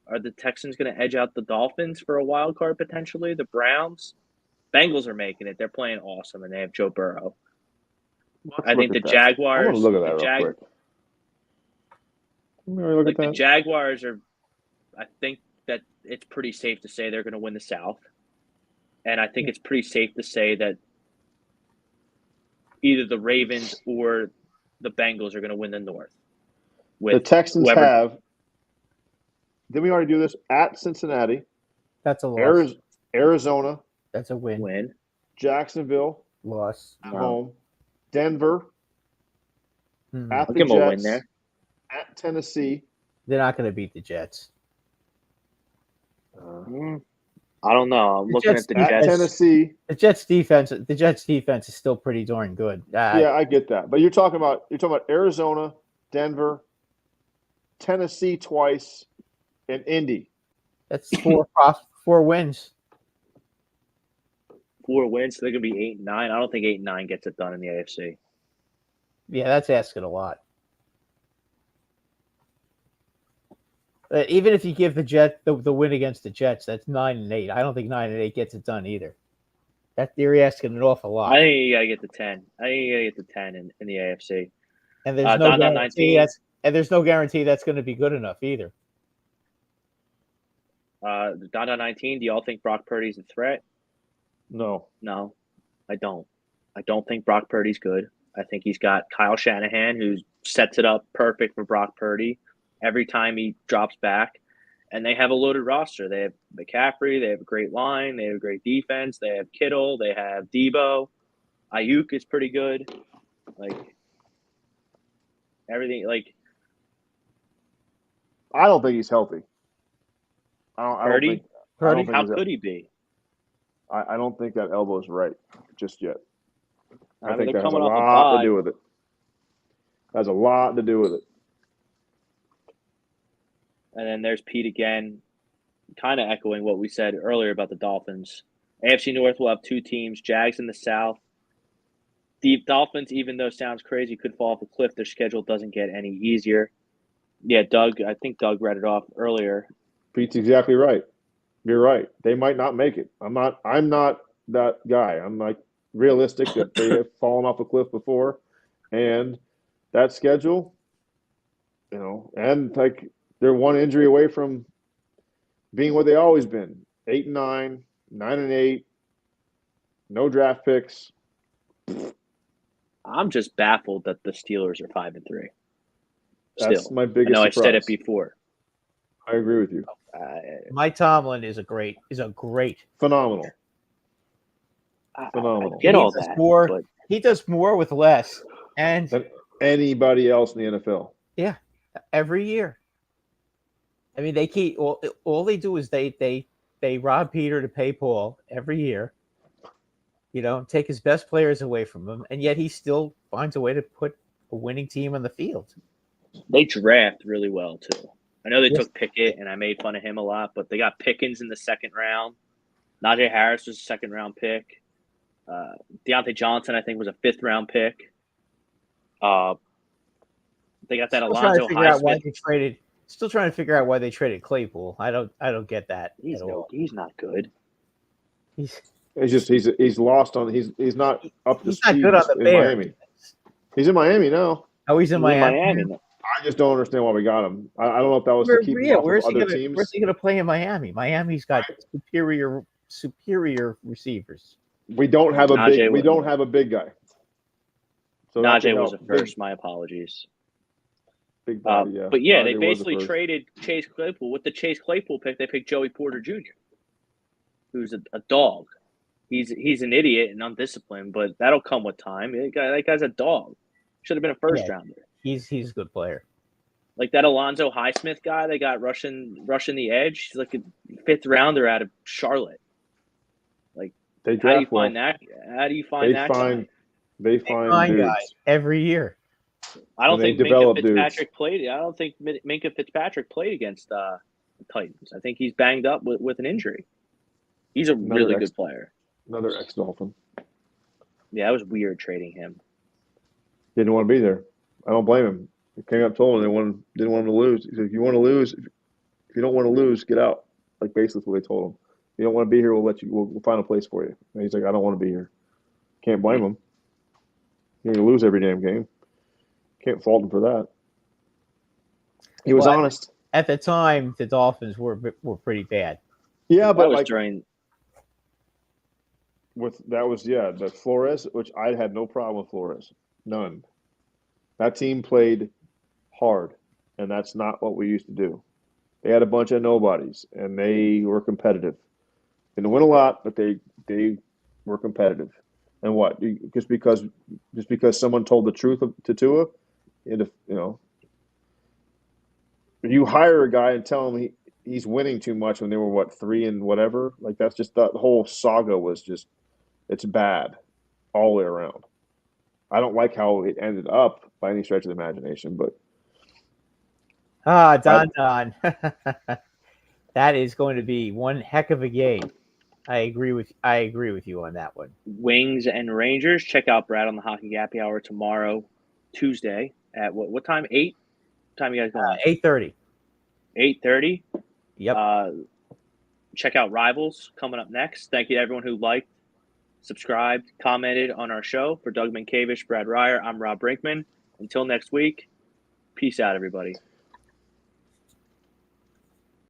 Are the Texans going to edge out the Dolphins for a wild card potentially? The Browns, Bengals are making it. They're playing awesome, and they have Joe Burrow. I think the Jaguars.
I want to look at that real quick.
The Jaguars are. I think that it's pretty safe to say they're going to win the South, and I think it's pretty safe to say that either the Ravens or the Bengals are going to win the North.
The Texans have. Did we already do this at Cincinnati?
That's a loss.
Arizona.
That's a win.
Jacksonville.
Loss.
At home. Denver. At the
Give them a win
Jets.
there.
At Tennessee.
They're not going to beat the Jets.
I don't know. I'm looking at the Jets.
Tennessee.
The Jets defense is still pretty darn good.
Yeah, I get that. But you're talking about Arizona, Denver, Tennessee twice, and Indy.
That's 4 wins.
4 wins, so they're going to be 8-9. I don't think 8-9 gets it done in the AFC.
Yeah, that's asking a lot. Even if you give the Jets the win against the Jets, that's 9-8. I don't think 9-8 gets it done either. You're asking an awful lot.
I think you got to get to 10. I think you got to get to 10 in the AFC.
And there's no guarantee there's no guarantee that's going to be good enough either.
Down to 19. Do y'all think Brock Purdy's a threat?
No,
I don't. I don't think Brock Purdy's good. I think he's got Kyle Shanahan, who sets it up perfect for Brock Purdy every time he drops back. And they have a loaded roster. They have McCaffrey. They have a great line. They have a great defense. They have Kittle. They have Debo. Ayuk is pretty good. Like, everything. Like,
I don't think he's healthy.
Purdy? How could he be?
I don't think that elbow is right just yet. I think
they're
that has a
coming off a
lot
bye.
to do with it. Has a lot to do with it.
And then there's Pete again, kind of echoing what we said earlier about the Dolphins. AFC North will have 2 teams, Jags in the South. The Dolphins, even though it sounds crazy, could fall off a cliff. Their schedule doesn't get any easier. Yeah, I think Doug read it off earlier.
Pete's exactly right. You're right. They might not make it. I'm not that guy. I'm like, realistic that they have fallen off a cliff before, and that schedule, and like they're one injury away from being what they always been: 8-9, 9-8, no draft picks.
I'm just baffled that the Steelers are 5-3.
That's my biggest
I know
surprise.
I said it before.
I agree with you.
Mike Tomlin is a great
Phenomenal.
I
Phenomenal.
get all that, but
he does more with less, and
Than anybody else in the NFL.
yeah, every year. I mean, they keep all they do is they rob Peter to pay Paul every year. Take his best players away from him, and yet he still finds a way to put a winning team on the field.
they draft really well too. I know they took Pickett, and I made fun of him a lot, but they got Pickens in the second round. Najee Harris was a second-round pick. Deontay Johnson, I think, was a fifth-round pick. They got that Alonzo Highsmith.
Still trying to figure out why they traded Claypool. I don't get that
He's
at all.
He's not good.
He's
lost on he's not up to
he's
speed
not good on the
in
Bears.
Miami. He's in Miami now.
Oh, he's in Miami.
I just don't understand why we got him. I don't know if that was to keep him off of other teams.
Where's he going to play in Miami? Miami's got superior receivers.
We don't have a big guy. So
Najee was the first. My apologies.
Big body, yeah.
But yeah,
Najee
they basically traded Chase Claypool. With the Chase Claypool pick, they picked Joey Porter Jr., who's a dog. He's an idiot and undisciplined, but that'll come with time. That guy's a dog. Should have been a first rounder.
He's a good player.
Like that Alonzo Highsmith guy they got rushing the edge. He's like a fifth rounder out of Charlotte. Like
they
how do you find that? How do you find that guy?
They find
guys every year.
I don't think Minkah Fitzpatrick played. I don't think Minkah Fitzpatrick played against the Titans. I think he's banged up with an injury. He's a really good player.
Another ex-Dolphin.
Yeah, it was weird trading him.
Didn't want to be there. I don't blame him. He came up, told him didn't want him to lose. He said, if you want to lose, if you don't want to lose, get out. Like basically what they told him. If you don't want to be here, we'll find a place for you. And he's like, I don't want to be here. Can't blame him. You're gonna lose every damn game. Can't fault him for that. He was honest.
At the time, the Dolphins were pretty bad.
Yeah, but the Flores, which I had no problem with Flores. None. That team played hard, and that's not what we used to do. They had a bunch of nobodies, and they were competitive. Didn't win a lot, but they were competitive. And what? Just because someone told the truth to Tua, you hire a guy and tell him he's winning too much when they were 3 and whatever. Like that's just the whole saga was just it's bad all the way around. I don't like how it ended up by any stretch of the imagination, but
Don. That is going to be one heck of a game. I agree with you on that one.
Wings and Rangers. Check out Brad on the Hockey Happy Hour tomorrow, Tuesday at what time? 8? What time you guys going?
8:30.
8:30.
Yep.
Check out Rivals coming up next. Thank you to everyone who liked, subscribed, commented on our show. For Doug Mankiewicz, Brad Ryer, I'm Rob Brinkman. Until next week, peace out, everybody.